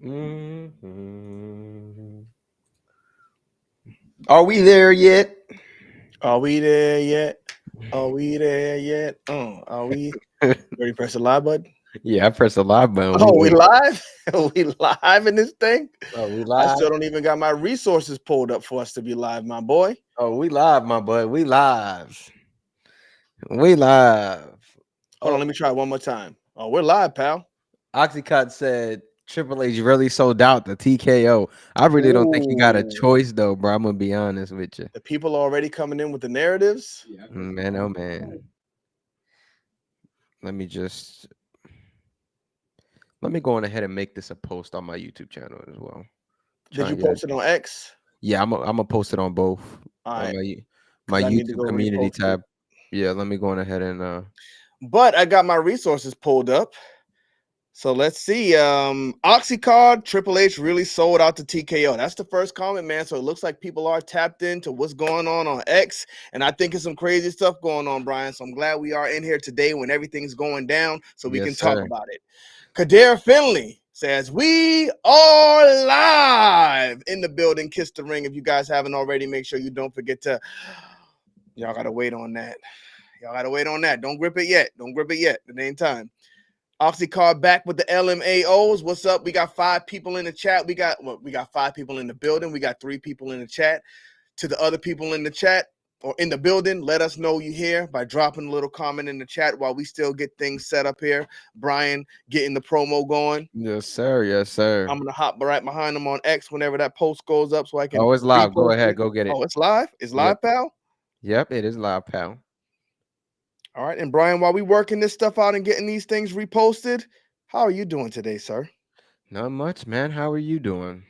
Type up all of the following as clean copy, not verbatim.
Mhm. Are we there yet? Are we there yet? Are we there yet? Are we ready to press the live button? Yeah, I pressed the live button. We Oh, we lit. live? Are we live in this thing? Oh, we I live. still don't even got my resources pulled up for us to be live, my boy. Oh, we live, my boy. We live. We live. Hold on, Oh, let me try one more time. Oh, we're live, pal. Oxycut said Triple H really sold out the TKO. I really don't think he got a Ooh, choice though, bro. I'm gonna be honest with you. the people are already coming in with the narratives. Man, oh man. Let me just let me go on ahead and make this a post on my YouTube channel as well. Did Try you and get it. post it on X? Yeah, I'm gonna post it on both All on right, my because I need to YouTube go community repost it. tab. Yeah, let me go on ahead and But I got my resources pulled up. So let's see. Oxycard Triple H really sold out to TKO. That's the first comment, man. So it looks like people are tapped into what's going on X. And I think it's some crazy stuff going on, Brian. So I'm glad we are in here today when everything's going down so we yes, can talk sir. about it. KTR Finley says, we are live in the building. Kiss the ring. If you guys haven't already, make sure you don't forget to. Y'all got to wait on that. Y'all got to wait on that. Don't grip it yet. Don't grip it yet. It ain't time. Oxycar back with the LMAOs. What's up? We got 5 people in the chat. We got 5 people in the building. We got 3 people in the chat. To the other people in the chat or in the building, let us know you here by dropping a little comment in the chat while we still get things set up here. Brian getting the promo going. Yes, sir. Yes, sir. I'm gonna hop right behind him on X whenever that post goes up so I can Oh, it's live. Go repost ahead. it. Go get it. Oh, it's live. It's Yep. live, pal. Yep. It is live, pal. All right, and Brian, while we working this stuff out and getting these things reposted, how are you doing today, sir? Not much, man. How are you doing?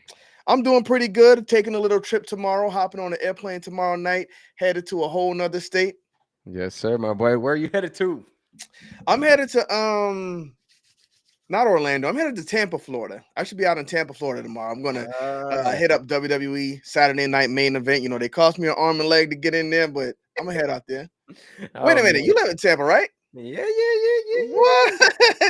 I'm doing pretty good. Taking a little trip tomorrow, hopping on an airplane tomorrow night, headed to a whole nother state. Yes, sir, my boy. Where are you headed to? I'm headed to not Orlando. I'm headed to Tampa, Florida. I should be out in Tampa, Florida tomorrow. I'm gonna Ah, hit up WWE Saturday Night Main Event. You know, they cost me an arm and leg to get in there, but I'm gonna head out there. Wait oh a minute, man. you live in Tampa, right? Yeah, yeah, What?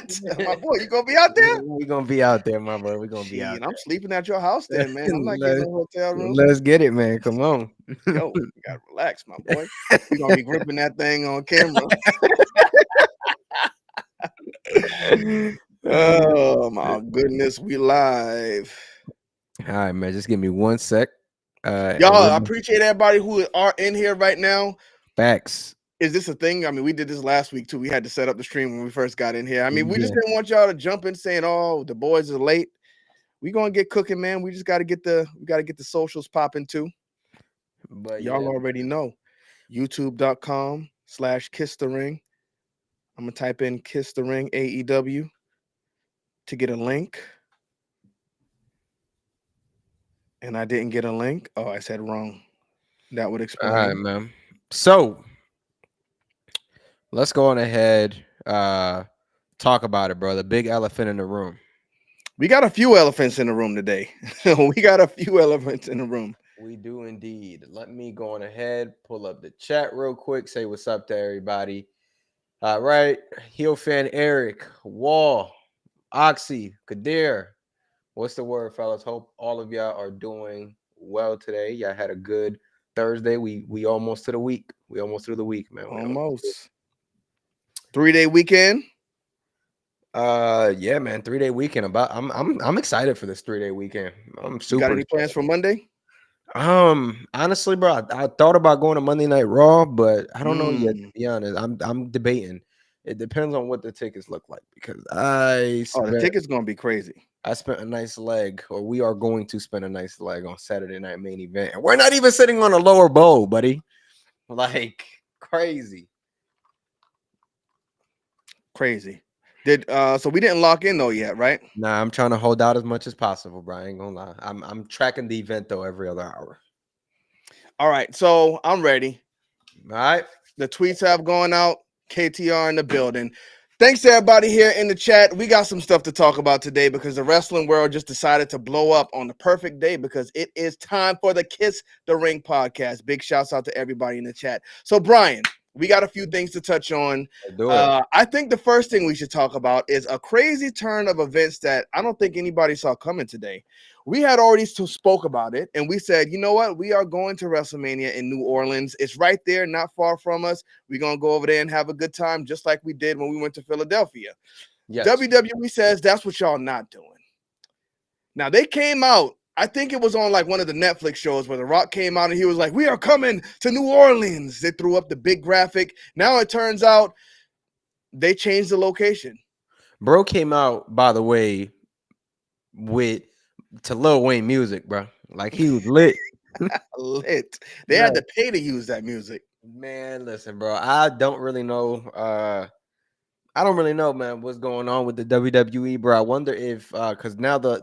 yeah, My yeah. boy, you gonna be out there? We gonna be out there, my boy. We gonna be Gee, out and I'm sleeping at your house there. then, man. I'm not getting no hotel room. Let's get it, man. Come on. Yo, you gotta relax, my boy. We're gonna be gripping that thing on camera. Oh my goodness, we live. All right, man. Just give me one sec. And Y'all, we'll I appreciate everybody who are in here right now. facts. Is this a thing? I mean, we did this last week too. We had to set up the stream when we first got in here. I mean, we just Yeah, didn't want y'all to jump in saying, "Oh, the boys are late." We gonna get cooking, man. We just gotta get the socials popping too. but Y'all yeah, already know. YouTube.com/kiss the ring. I'm gonna type in Kiss the Ring AEW to get a link. And I didn't get a link. Oh, I said wrong. That would all right, explain. man. So let's go on ahead. Talk about it, bro. The big elephant in the room. We got a few elephants in the room today. We got a few elephants in the room. We do indeed. Let me go on ahead, pull up the chat real quick, say what's up to everybody. All right. Heel fan Eric, Wall, Oxy, Kadir. What's the word, fellas? Hope all of y'all are doing well today. Y'all had a good Thursday. We almost to the week. We almost through the week, man. Almost 3-day weekend. Yeah, man. 3-day weekend. I'm excited for this 3-day weekend. I'm You got super any plans excited. for Monday? Honestly, bro, I thought about going to Monday Night Raw, but I don't know yet. To Mm. be honest, I'm debating. It depends on what the tickets look like because Oh, the ticket's gonna be crazy. I spent a nice leg, or we are going to spend a nice leg on Saturday Night Main Event, and we're not even sitting on a lower bowl, buddy. Like crazy. Crazy. Did so we didn't lock in though yet, right? Nah, I'm trying to hold out as much as possible, bro. I ain't gonna lie. I'm tracking the event though every other hour. All right, so I'm ready. All right. The tweets have gone out. KTR in the building. Thanks to everybody here in the chat. We got some stuff to talk about today because the wrestling world just decided to blow up on the perfect day because it is time for the Kiss the Ring podcast. Big shouts out to everybody in the chat. So, Brian, we got a few things to touch on. Let's do it. I think the first thing we should talk about is a crazy turn of events that I don't think anybody saw coming today. We had already spoke about it, and we said, you know what? We are going to WrestleMania in New Orleans. It's right there, not far from us. We're going to go over there and have a good time, just like we did when we went to Philadelphia. Yes. WWE says that's what y'all not doing. Now, they came out, I think it was on like one of the Netflix shows where The Rock came out and he was like, we are coming to New Orleans. They threw up the big graphic. Now it turns out they changed the location. Bro came out, by the way, with to Lil Wayne music, bro. Like he was lit. Lit. They had Right. to pay to use that music. Man, listen, bro. I don't really know. I don't really know, man, what's going on with the WWE, bro. I wonder if because now the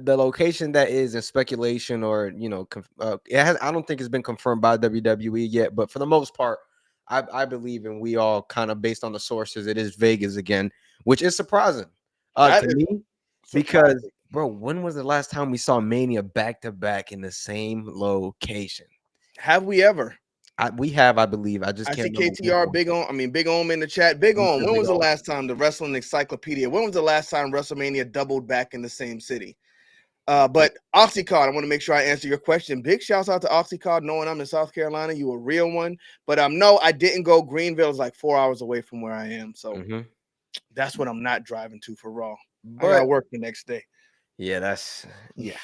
location that is in speculation or I don't think it's been confirmed by WWE yet, but for the most part, I believe and we all kind of based on the sources, it is Vegas again, which is surprising That to is me because surprising. bro, when was the last time we saw Mania back to back in the same location? Have we ever? We have, I believe. I just I see can't remember when KTR, it was. Big On. I mean, Big Om in the chat. Big You On, too, when big was the dog. last time the Wrestling Encyclopedia? When was the last time WrestleMania doubled back in the same city? But Oxycod, I want to make sure I answer your question. Big shouts out to Oxycod, knowing I'm in South Carolina. You a real one. But no, I didn't go. Greenville is like 4 hours away from where I am. So Mhm. that's what I'm not driving to for Raw. I got to But work the next day. yeah, that's yeah.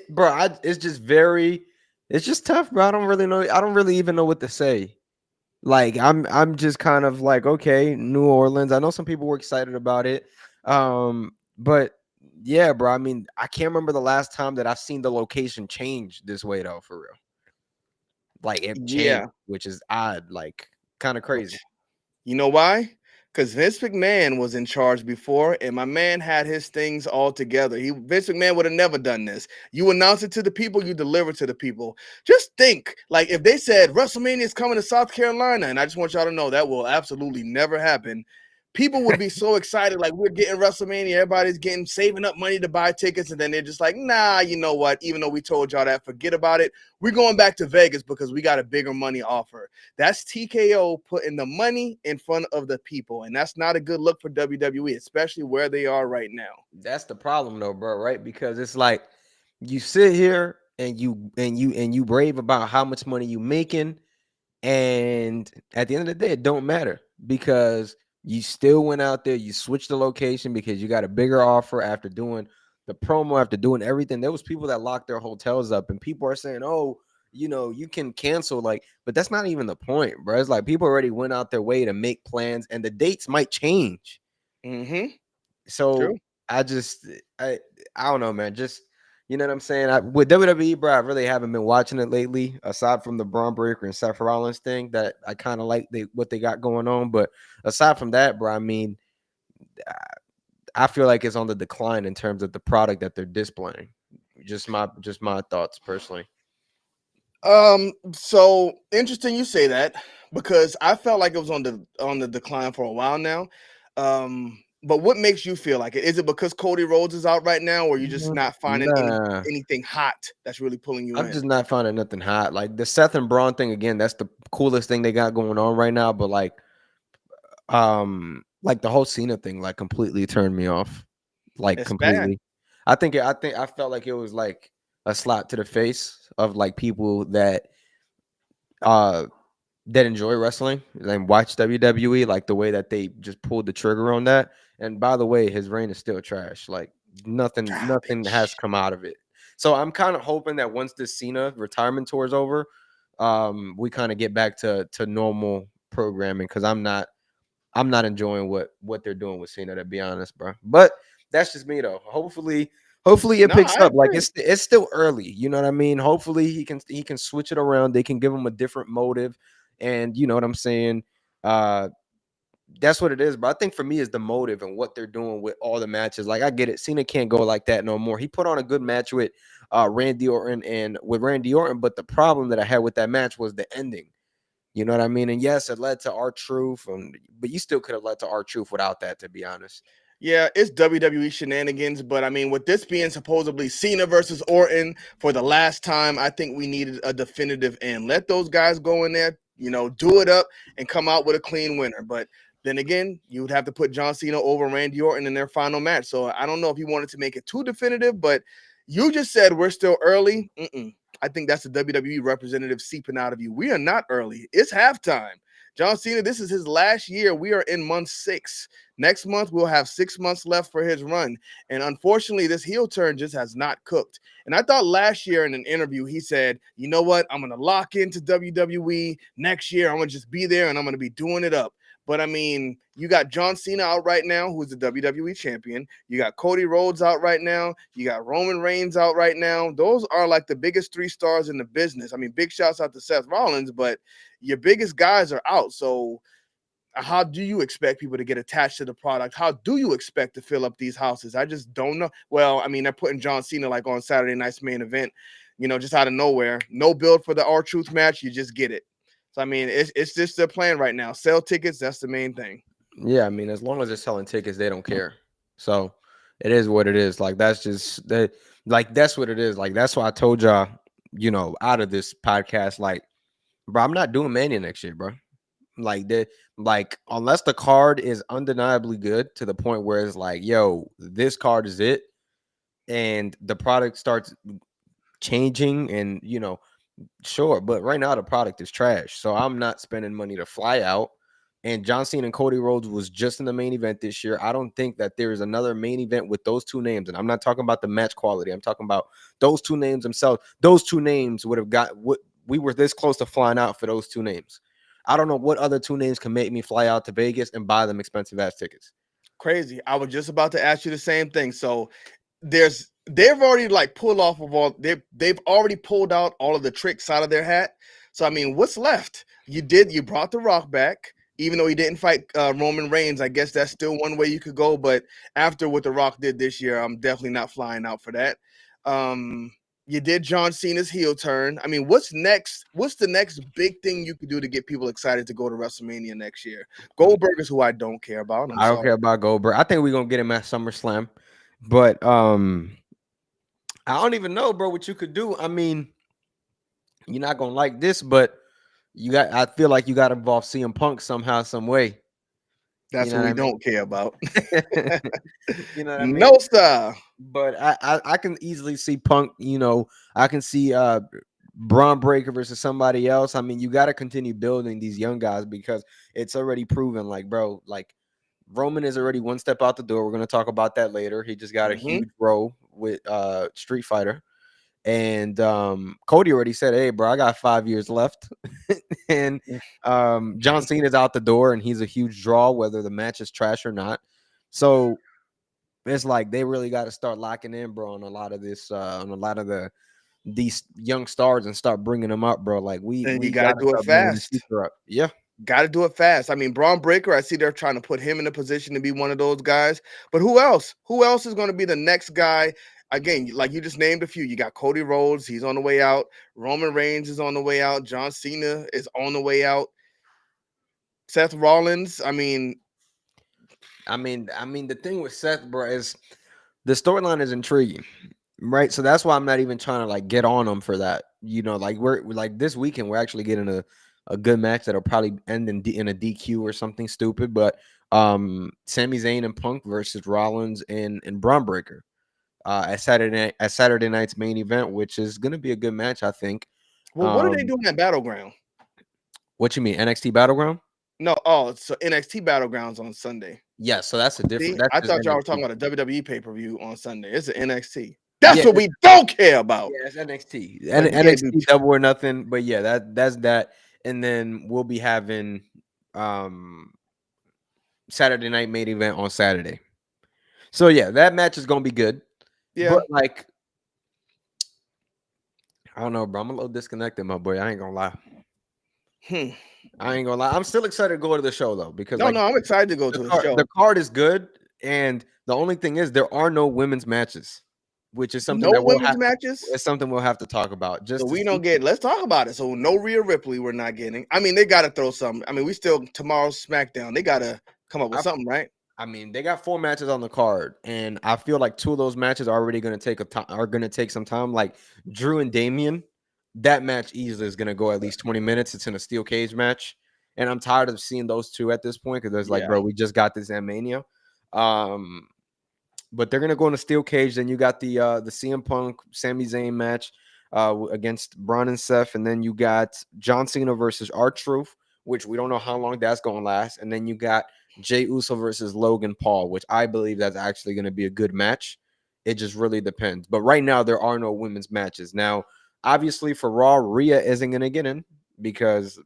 Bro, it's just very, it's just tough, bro. I don't really know. I don't really even know what to say. Like I'm just kind of like, okay, New Orleans. I know some people were excited about it. But yeah, bro. I mean, I can't remember the last time that I've seen the location change this way though, for real. Like it changed, Yeah. which is odd, like kind of crazy. You know why? Because Vince McMahon was in charge before, and my man had his things all together. Vince McMahon would have never done this. You announce it to the people, you deliver to the people. Just think, like if they said WrestleMania is coming to South Carolina, and I just want y'all to know that will absolutely never happen. People would be so excited, like we're getting WrestleMania, everybody's getting saving up money to buy tickets, and then they're just like, nah, you know what? Even though we told y'all that, forget about it. We're going back to Vegas because we got a bigger money offer. That's TKO putting the money in front of the people, and that's not a good look for WWE, especially where they are right now. That's the problem though, bro, right? Because it's like you sit here and you brave about how much money you making, and at the end of the day, it don't matter because you still went out there, you switched the location because you got a bigger offer after doing the promo, after doing everything. There was people that locked their hotels up, and people are saying, "Oh, you can cancel," like, but that's not even the point, bro. It's like people already went out their way to make plans, and the dates might change. Mm-hmm. True. So I just I don't know, man. Just you know what I'm saying. With WWE, bro, I really haven't been watching it lately. Aside from the Braun Breaker and Seth Rollins thing, that I kind of like what they got going on. But aside from that, bro, I mean, I feel like it's on the decline in terms of the product that they're displaying. Just my thoughts personally. So interesting you say that because I felt like it was on the decline for a while now. But what makes you feel like it? Is it because Cody Rhodes is out right now, or you just not finding Nah, anything hot that's really pulling you I'm in? just not finding nothing hot. Like the Seth and Braun thing again. That's the coolest thing they got going on right now. But like the whole Cena thing like completely turned me off, like It's bad. completely. I think I felt like it was like a slap to the face of like people uh that enjoy wrestling and watch WWE, like the way that they just pulled the trigger on that. And by the way, his reign is still trash. Like nothing has Garbage. come out of it. So I'm kind of hoping that once this Cena retirement tour is over, we kind of get back to normal programming because I'm not enjoying what they're doing with Cena, to be honest, bro. But that's just me though. Hopefully it No, picks I up. Like agree. it's still early. You know what I mean? Hopefully he can switch it around. They can give him a different motive, and you know what I'm saying. Uh, that's what it is. But I think for me is the motive and what they're doing with all the matches. Like I get it. Cena can't go like that no more. He put on a good match with Randy Orton and with Randy Orton, but the problem that I had with that match was the ending. You know what I mean? And yes, it led to our truth, but you still could have led to our truth without that, to be honest. Yeah, it's WWE shenanigans, but I mean, with this being supposedly Cena versus Orton for the last time, I think we needed a definitive end. Let those guys go in there, do it up and come out with a clean winner. But then again, you would have to put John Cena over Randy Orton in their final match. So I don't know if you wanted to make it too definitive, but you just said we're still early. I think that's the WWE representative seeping out of you. We are not early. It's halftime. John Cena, this is his last year. We are in month 6. Next month, we'll have 6 months left for his run. And unfortunately, this heel turn just has not cooked. And I thought last year in an interview, he said, you know what? I'm going to lock into WWE next year. I'm going to just be there and I'm going to be doing it up. But I mean, you got John Cena out right now, who's the WWE champion. You got Cody Rhodes out right now. You got Roman Reigns out right now. Those are like the biggest 3 stars in the business. I mean, big shouts out to Seth Rollins, but your biggest guys are out. So how do you expect people to get attached to the product? How do you expect to fill up these houses? I just don't know. Well, I mean, they're putting John Cena like on Saturday night's main event, just out of nowhere. No build for the R-Truth match. You just get it. So, I mean, it's just their plan right now. Sell tickets. That's the main thing. Yeah, I mean, as long as they're selling tickets, they don't care. So it is what it is. Like that's just that. Like that's what it is. Like that's why I told y'all, out of this podcast, like, bro, I'm not doing Mania next year, bro. Like unless the card is undeniably good to the point where it's like, yo, this card is it, and the product starts changing, and sure, but right now the product is trash. So I'm not spending money to fly out. And John Cena and Cody Rhodes was just in the main event this year. I don't think that there is another main event with those two names. And I'm not talking about the match quality. I'm talking about those two names themselves. Those two names would have got what we were this close to flying out for those two names. I don't know what other two names can make me fly out to Vegas and buy them expensive ass tickets. Crazy. I was just about to ask you the same thing. So they've already like pulled off of all they've already pulled out all of the tricks out of their hat. So I mean, what's left? You brought The Rock back, even though he didn't fight Roman Reigns. I guess that's still one way you could go. But after what The Rock did this year, I'm definitely not flying out for that. You did John Cena's heel turn. I mean, what's next? What's the next big thing you could do to get people excited to go to WrestleMania next year? Goldberg is who I don't care about. I'm I don't sorry. care about Goldberg. I think we're gonna get him at SummerSlam. But I don't even know, bro, what you could do. I mean, you're not gonna like this, but I feel like you got to involve CM Punk somehow, some way. That's You know what what we I mean? don't care about. You know what I mean? No, sir. But I can easily see Punk, I can see Braun Breaker versus somebody else. I mean, you got to continue building these young guys because it's already proven, like, bro, like Roman is already one step out the door. We're going to talk about that later. He just got a huge role with Street Fighter. And Cody already said, hey, bro, I got 5 years left. And John Cena's out the door, and he's a huge draw, whether the match is trash or not. So it's like they really got to start locking in, bro, on a lot of this, on a lot of these young stars and start bringing them up, bro. Like we And you got to got to do it start bringing this fast. future up. Yeah. Got to do it fast. I mean, Braun Breaker, I see they're trying to put him in a position to be one of those guys. But who else? Who else is going to be the next guy? Again, like you just named a few. You got Cody Rhodes. He's on the way out. Roman Reigns is on the way out. John Cena is on the way out. Seth Rollins. I mean, the thing with Seth, bro, is the storyline is intriguing, right? So that's why I'm not even trying to like get on him for that. Like we're like this weekend, we're actually getting a good match that'll probably end in a DQ or something stupid. But Sami Zayn and Punk versus Rollins and Braun Breaker at Saturday night's main event, which is gonna be a good match, I think. well, what are they doing at Battleground? What you mean, NXT Battleground? No, so NXT Battlegrounds on Sunday. Yeah, so that's a different. See, That's I just thought y'all were NXT. talking about a WWE pay-per-view on Sunday. It's an NXT. That's Yeah, what we don't care about. yeah, it's NXT. But you can't do NXT Double or Nothing. But yeah, that's that. And then we'll be having Saturday night main event on Saturday. So yeah, that match is gonna be good. Yeah. But like, I don't know, bro. I'm a little disconnected, my boy. I ain't gonna lie. I ain't gonna lie. I'm still excited to go to the show though, because No, like I'm excited to go to the show. the card is good, and the only thing is there are no women's matches, which is something No that women's matches. it's something we'll have to talk about. Just So to we see. don't get. Let's talk about it. So no Rhea Ripley, we're not getting. I mean, they got to throw something. I mean, we still tomorrow's SmackDown. They got to come up with something, right? I mean, they got 4 matches on the card, and I feel like 2 of those matches are already going to take some time. Like Drew and Damian, that match easily is going to go at least 20 minutes. It's in a steel cage match, and I'm tired of seeing those two at this point because there's like, Yeah. bro, we just got this at Mania. Um, but they're gonna go in a steel cage. Then you got the CM Punk Sami Zayn match against Braun and Seth, and then you got John Cena versus R-Truth, which we don't know how long that's gonna last, and then you got Jey Uso versus Logan Paul, which I believe that's actually gonna be a good match. It just really depends. But right now there are no women's matches. Now, obviously for Raw, Rhea isn't gonna get in because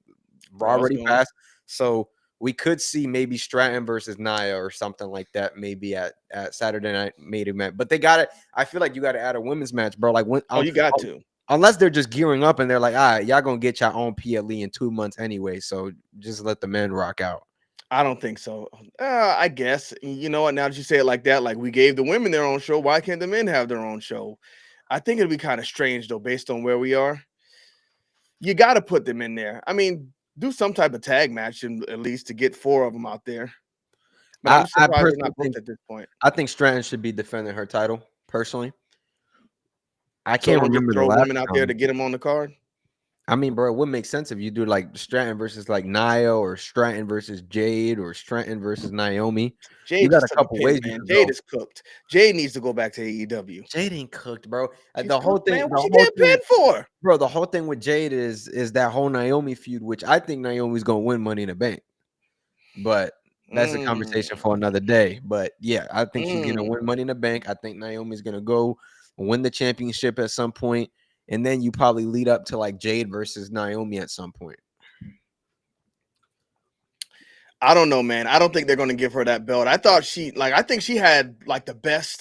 Raw Raw's already gone. passed. So we could see maybe Stratton versus Nia or something like that, maybe at Saturday Night Main Event. But they got it. I feel like you got to add a women's match, bro. Like when Oh, you got to. unless they're just gearing up and they're like, all right, y'all gonna get your own PLE in 2 months anyway. So just let the men rock out. I don't think so. I guess you know what. Now that you say it like that, like we gave the women their own show, why can't the men have their own show? I think it'd be kind of strange though, based on where we are. You got to put them in there. I mean, do some type of tag match at least to get 4 of them out there. But I'm I surprised they're personally not think booked at this point. Stratton should be defending her title. Personally, I So can't don't just remember the throw last women out there time. to get them on the card. I mean, bro, it would make sense if you do like Stratton versus like Nia or Stratton versus Jade or Stratton versus Naomi. You Jade got just a took a couple pin, ways you man. could Jade go. is cooked. Jade needs to go back to AEW. Jade ain't cooked, bro. She's The whole cooked, man. thing, What she getting pinned for? bro. The whole thing with Jade is that whole Naomi feud, which I think Naomi's gonna win Money in the Bank, but that's a conversation Mm, for another day. But yeah, I think she's gonna mm. win Money in the Bank. I think Naomi's gonna go win the championship at some point, and then you probably lead up to like Jade versus Naomi at some point. I don't know, man. I don't think they're going to give her that belt. I think she had like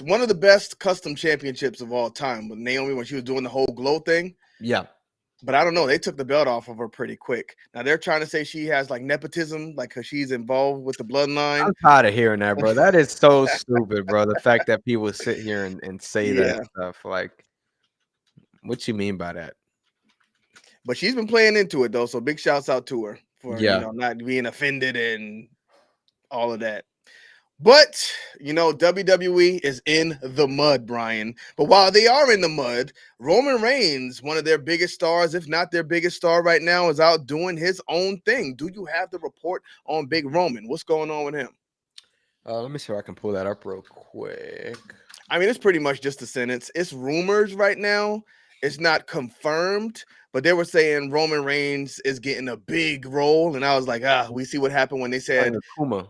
one of the best custom championships of all time with Naomi when she was doing the whole glow thing. Yeah. But I don't know. They took the belt off of her pretty quick. Now they're trying to say she has like nepotism, like because she's involved with the bloodline. I'm tired of hearing that, bro. That is so stupid, bro. The fact that people sit here and say that Yeah. stuff, like, what you mean by that? But she's been playing into it though. So big shouts out to her for, Yeah. not being offended and all of that. But, WWE is in the mud, Brian. But while they are in the mud, Roman Reigns, one of their biggest stars, if not their biggest star right now, is out doing his own thing. Do you have the report on Big Roman? What's going on with him? Let me see if I can pull that up real quick. I mean, it's pretty much just a sentence. It's rumors right now. It's not confirmed, but they were saying Roman Reigns is getting a big role. And I was like, we see what happened when they said, Playing Akuma.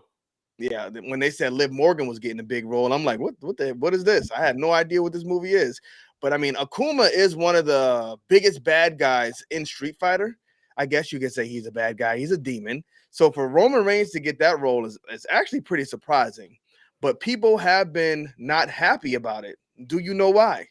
yeah, when they said Liv Morgan was getting a big role. I'm like, what is this? I had no idea what this movie is. But I mean, Akuma is one of the biggest bad guys in Street Fighter. I guess you could say he's a bad guy. He's a demon. So for Roman Reigns to get that role is actually pretty surprising. But people have been not happy about it. Do you know why?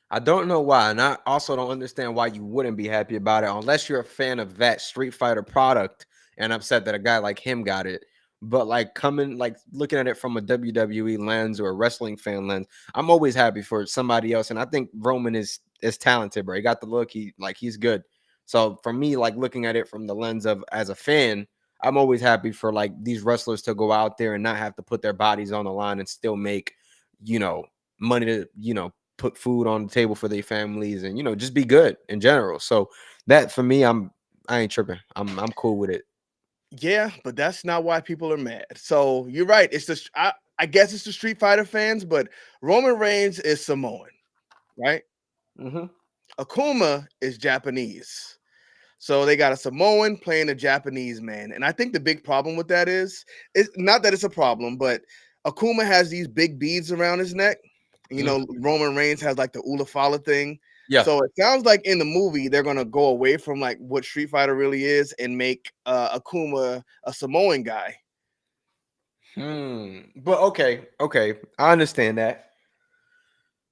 I don't know why, and I also don't understand why you wouldn't be happy about it unless you're a fan of that Street Fighter product and upset that a guy like him got it. But like looking at it from a WWE lens or a wrestling fan lens, I'm always happy for somebody else. And I think Roman is talented, bro. He got the look. He's good. So for me, like looking at it from the lens of as a fan, I'm always happy for like these wrestlers to go out there and not have to put their bodies on the line and still make, money to, put food on the table for their families and just be good in general. So that for me, I ain't tripping. I'm cool with it. Yeah, but that's not why people are mad. So you're right. I guess it's the Street Fighter fans, but Roman Reigns is Samoan, right? Mm-hmm. Akuma is Japanese. So they got a Samoan playing a Japanese man. And I think the big problem with that is it's not that it's a problem, but Akuma has these big beads around his neck. Roman Reigns has like the Ulafala thing. Yeah. So it sounds like in the movie they're gonna go away from like what Street Fighter really is and make Akuma a Samoan guy. But okay, I understand that.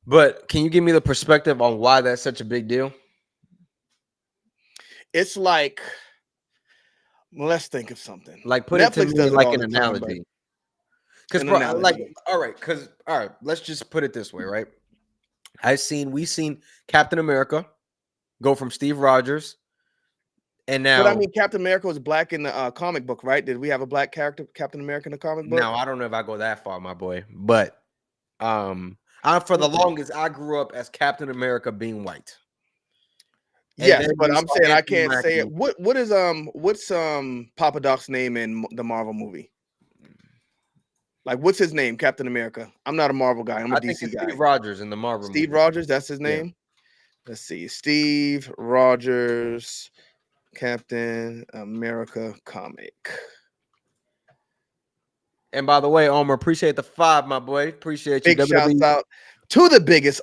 But can you give me the perspective on why that's such a big deal? It's like, let's think of something. Like, put it to Netflix me does it like all an the time, but analogy. Because, an bro, analogy. all right, let's just put it this way, right? We've seen Captain America go from Steve Rogers And But I now, mean, Captain America was black in the comic book, right? Did we have a black character, Captain America, in the comic book? I don't know if I go that far, my boy, but I for the Okay. longest I grew up as Captain America being white, and Yes, then but we I'm saw saying I Anthony can't say it. Mackie. What's Papa Doc's name in the Marvel movie? Like, what's his name? Captain America. I'm not a Marvel guy. I'm a I think DC it's guy. Steve Rogers in the Marvel Steve movie. Rogers. That's his Yeah. name. Let's see. Steve Rogers, Captain America comic. And by the way, Omar, appreciate the 5, my boy. Appreciate you. Big shouts WWE out to the biggest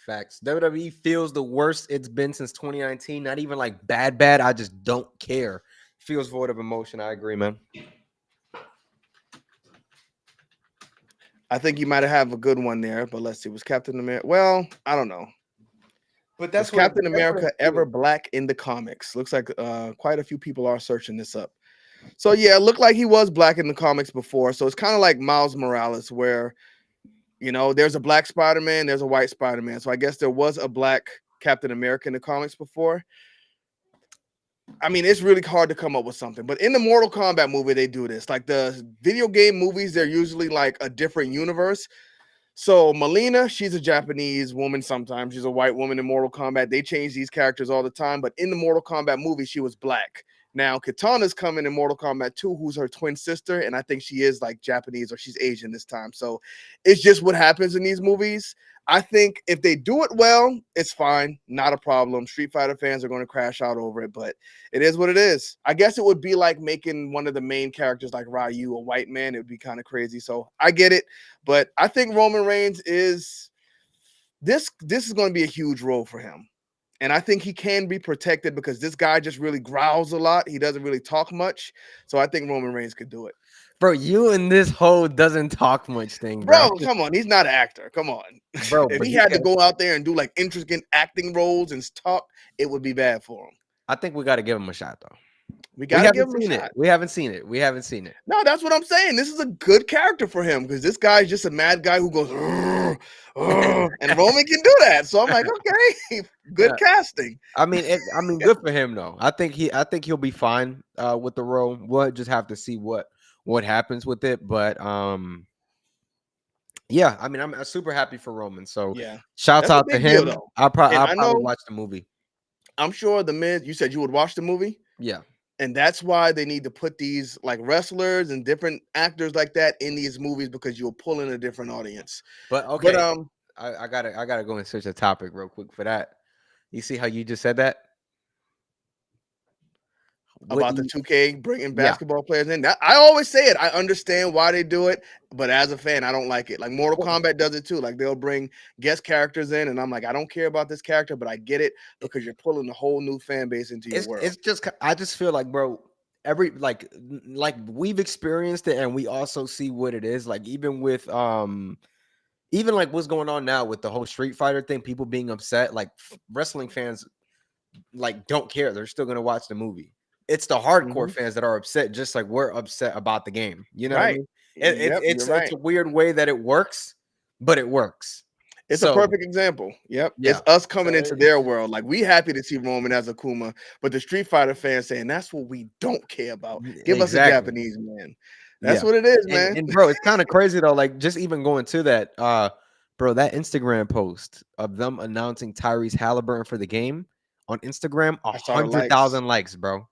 facts. WWE feels the worst it's been since 2019. Not even like bad. I just don't care. Feels void of emotion. I agree, man. I think you might have a good one there, but let's see. Was Captain America? Well, I don't know. But Was Captain America ever black in the comics? Looks like quite a few people are searching this up. So yeah, it looked like he was black in the comics before. So it's kind of like Miles Morales, where there's a black Spider-Man, there's a white Spider-Man. So I guess there was a black Captain America in the comics before. I mean, it's really hard to come up with something. But in the Mortal Kombat movie, they do this. Like the video game movies, they're usually like a different universe. So Melina, she's a Japanese woman sometimes. She's a white woman in Mortal Kombat. They change these characters all the time. But in the Mortal Kombat movie, she was black. Now, Katana's coming in Mortal Kombat 2, who's her twin sister. And I think she is like Japanese or she's Asian this time. So it's just what happens in these movies. I think if they do it well, it's fine. Not a problem. Street Fighter fans are going to crash out over it, but it is what it is. I guess it would be like making one of the main characters like Ryu a white man. It would be kind of crazy. So I get it. But I think Roman Reigns is this is going to be a huge role for him. And I think he can be protected because this guy just really growls a lot. He doesn't really talk much. So I think Roman Reigns could do it. Bro, you and this whole doesn't talk much thing, bro. Bro, come on. He's not an actor. Come on. Bro, If but he he had to can. go out there and do like intricate acting roles and talk, it would be bad for him. I think we got to give him a shot, though. We We got to give haven't him a seen it. shot. We haven't seen it. We haven't seen it. No, that's what I'm saying. This is a good character for him because this guy's just a mad guy who goes, "Urgh, urgh," and Roman can do that. So I'm like, okay, good Yeah. casting. I mean, good for him though. I think he'll be fine with the role. We'll just have to see what happens with it. But yeah, I mean, I'm super happy for Roman. So Yeah, shouts that's a out to big deal him. though. I'll And I probably know, watch the movie. I'm sure the Miz. You said you would watch the movie. Yeah. And that's why they need to put these like wrestlers and different actors like that in these movies because you'll pull in a different audience. But But okay, I gotta go and switch the topic real quick for that. You see how you just said that? What about do the you? 2K bringing Yeah. basketball players in, I always say it. I understand why they do it, but as a fan, I don't like it. Like Mortal Well, Kombat does it too. Like they'll bring guest characters in, and I'm like, I don't care about this character, but I get it because you're pulling a whole new fan base into your world. it's just I just feel like, bro, every like we've experienced it and we also see what it is. Like even like what's going on now with the whole Street Fighter thing, people being upset, like wrestling fans like don't care. They're still gonna watch the movie. It's the hardcore Mhm. fans that are upset, just like we're upset about the game. You know what I Right. mean? Yep, you're It's right. a weird way that it works, but it works. It's a So perfect example. Yep. yeah. It's us So coming into their world. Like we happy to see Roman as Akuma, but the Street Fighter fans saying that's what we don't care about. Give us a exactly. Japanese man. That's Yeah. what it is, And man. and bro, it's kind of crazy though. Like just even going to that, bro, that Instagram post of them announcing Tyrese Halliburton for the game on Instagram, I saw the likes. 100,000 likes, bro.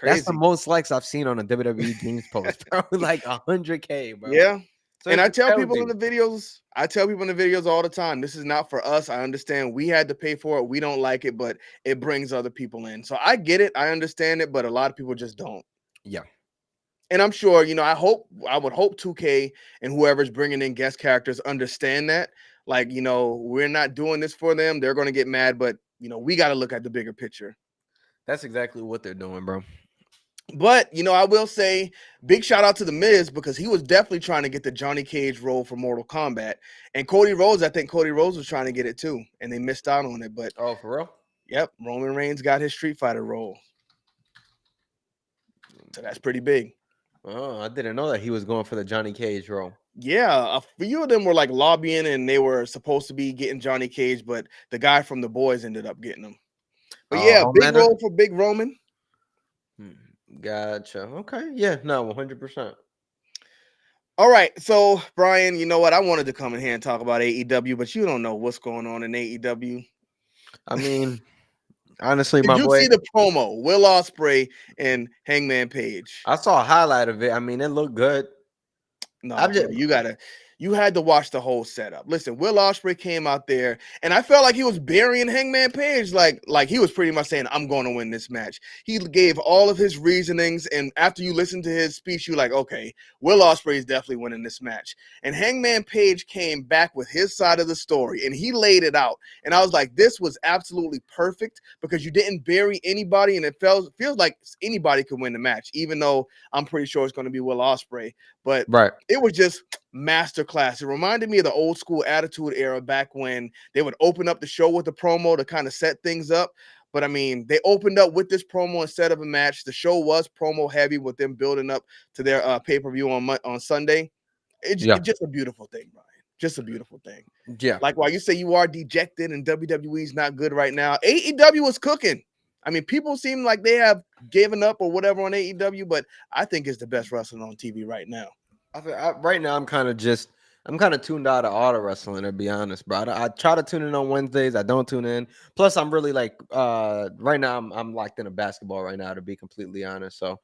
That's the Crazy. most likes I've seen on a WWE games post, bro. Like 100K, bro. Yeah. So And it I just tell tells people in you. the videos, all the time, this is not for us. I understand we had to pay for it. We don't like it, but it brings other people in. So I get it. I understand it, but a lot of people just don't. Yeah. And I'm sure, I would hope 2K and whoever's bringing in guest characters understand that. Like, we're not doing this for them. They're going to get mad, but, we got to look at the bigger picture. That's exactly what they're doing, bro. But, I will say big shout out to The Miz because he was definitely trying to get the Johnny Cage role for Mortal Kombat. And Cody Rhodes, I think Cody Rhodes was trying to get it too. And they missed out on it. But, Oh, for real? yep, Roman Reigns got his Street Fighter role. So that's pretty big. Oh, I didn't know that he was going for the Johnny Cage role. Yeah, a few of them were like lobbying and they were supposed to be getting Johnny Cage, but the guy from The Boys ended up getting him. But yeah, big Homelander? role for Big Roman. Gotcha. Okay. Yeah. No. 100%. All right, so Brian, you know what? I wanted to come in here and talk about AEW, but you don't know what's going on in AEW. I mean, honestly, Did my you boy, see the promo? Will Ospreay and Hangman Page. I saw a highlight of it. I mean, it looked good. No, I'm just bro, you had to watch the whole setup. Listen, Will Ospreay came out there, and I felt like he was burying Hangman Page, like he was pretty much saying, "I'm going to win this match." He gave all of his reasonings, and after you listen to his speech, you're like, "Okay, Will Ospreay is definitely winning this match." And Hangman Page came back with his side of the story, and he laid it out. And I was like, "This was absolutely perfect because you didn't bury anybody, and it feels like anybody could win the match, even though I'm pretty sure it's going to be Will Ospreay." But right. it was just masterclass. It reminded me of the old school Attitude Era back when they would open up the show with a promo to kind of set things up. But I mean, they opened up with this promo instead of a match. The show was promo heavy with them building up to their pay-per-view on Sunday. Yeah. It's just a beautiful thing, Brian. Just a beautiful thing. Yeah. Like while you say you are dejected and WWE's not good right now, AEW is cooking. I mean, people seem like they have given up or whatever on AEW, but I think it's the best wrestling on TV right now. Right now, I'm kind of tuned out of auto wrestling, to be honest, bro. I try to tune in on Wednesdays. I don't tune in. Plus, I'm really like, right now, I'm locked into basketball right now, to be completely honest. So,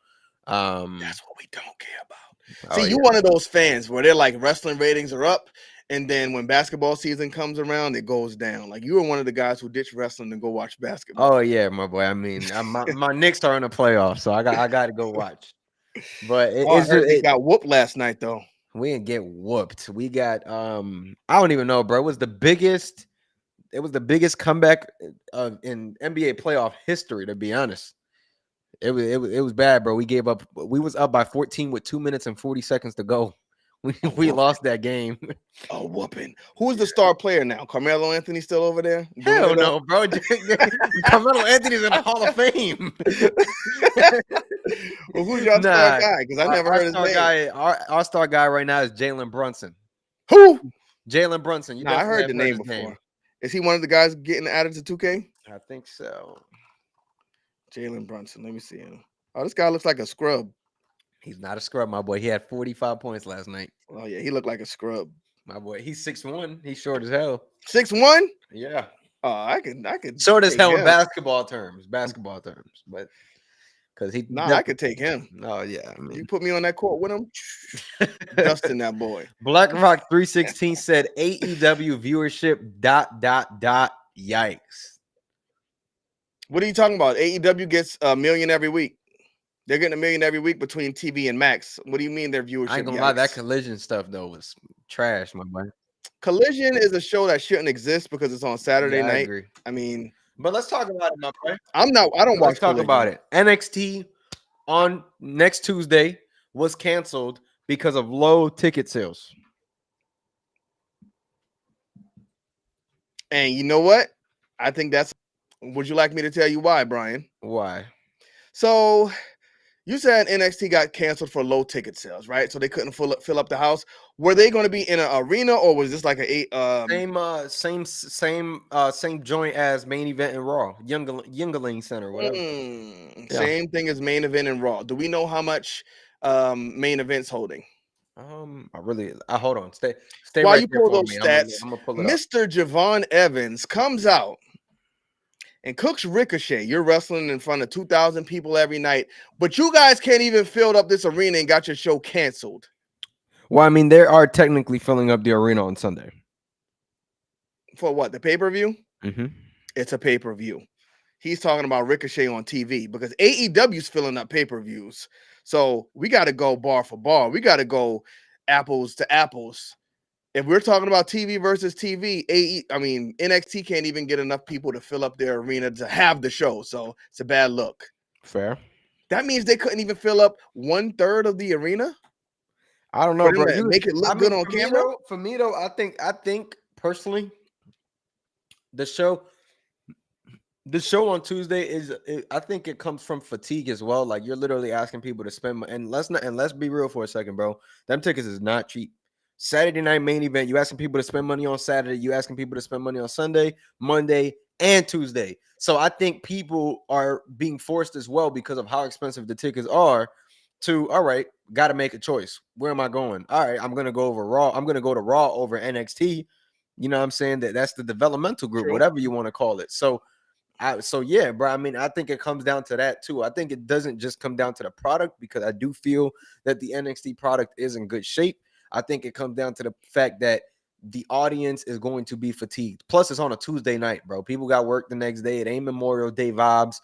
That's what we don't care about. oh See, you yeah, one of those fans where they're like wrestling ratings are up, and then when basketball season comes around, it goes down. Like you were one of the guys who ditched wrestling to go watch oh basketball. yeah, my boy. I mean, my Knicks are in the playoffs, so I got to go watch. But Oh, I it's heard just they got whooped last night though. we didn't get whooped. We got I don't even know, bro. It was the biggest comeback in NBA playoff history, to be honest. It was bad, bro. We gave up. We was up by 14 with 2 minutes and 40 seconds to go. A We whooping. lost that game. A whooping. Who's the star player now? Carmelo Anthony still over there doing Hell it up? no, bro. Carmelo Anthony's in the Hall of Fame. Well, who's your star Nah, guy? Because I never our heard his star name. guy, our star guy right now is Jalen Brunson. Who? Jalen Brunson. You Nah, I definitely heard have the heard name his name. before. Is he one of the guys getting added to 2K? I think so. Jalen Brunson. Let me see him. Oh, this guy looks like a scrub. He's not a scrub, my boy. He had 45 points last night. Oh yeah, he looked like a scrub. My boy. He's 6'1". He's short as hell. 6'1"? Yeah. Oh, I could Short as take hell in him. basketball terms. But because he Nah, I could take him. oh yeah, I You mean put me on that court with him, dusting that boy. Black Rock 316 said AEW viewership ... Yikes. What are you talking about? AEW gets $1 million every week. They're getting $1 million every week between TV and Max. What do you mean their I viewership? ain't gonna lie, that Yikes. collision stuff though was trash, my boy. Collision is a show that shouldn't exist because it's on Saturday Yeah, I night. agree. I mean, But let's talk about it, my boy. I don't Let's watch talk about Collision. it. NXT on next Tuesday was canceled because of low ticket sales. And you know what? I think that's. Would you like me to tell you why, Brian? Why? So you said NXT got canceled for low ticket sales, right? So they couldn't fill up the house. Were they going to be in an arena, or was this like Same joint as main event in Raw, Youngerling Center, whatever. Yeah. same thing as main event and Raw? Do we know how much main event's holding? I hold on. Stay While right you there pull for those me. stats, I'm gonna pull it up. Mr. Javon Evans comes out and cooks Ricochet. You're wrestling in front of 2,000 people every night, but you guys can't even fill up this arena and got your show canceled. Well, I mean, they are technically filling up the arena on Sunday. For what? The pay-per-view? Mm-hmm. It's a pay-per-view. He's talking about Ricochet on TV because AEW's filling up pay-per-views. So we got to go bar for bar. We got to go apples to apples. If we're talking about TV versus TV, NXT can't even get enough people to fill up their arena to have the show. So it's a bad look. Fair. That means they couldn't even fill up 1/3 of the arena I don't know, for them bro. to make it look good on camera. For me though, I think personally, the show on Tuesday I think it comes from fatigue as well. Like you're literally asking people to spend and let's be real for a second, bro. Them tickets is not cheap. Saturday night main event, you asking people to spend money on Saturday, you asking people to spend money on Sunday, Monday, and Tuesday. So I think people are being forced as well because of how expensive the tickets are to, all right, got to make a choice. Where am I going? All right, I'm going to go over Raw. I'm going to go to Raw over NXT. You know what I'm saying? That's the developmental group, True. whatever you want to call it. So yeah, bro. I mean, I think it comes down to that too. I think it doesn't just come down to the product because I do feel that the NXT product is in good shape. I think it comes down to the fact that the audience is going to be fatigued. Plus, it's on a Tuesday night, bro. People got work the next day. It ain't Memorial Day vibes.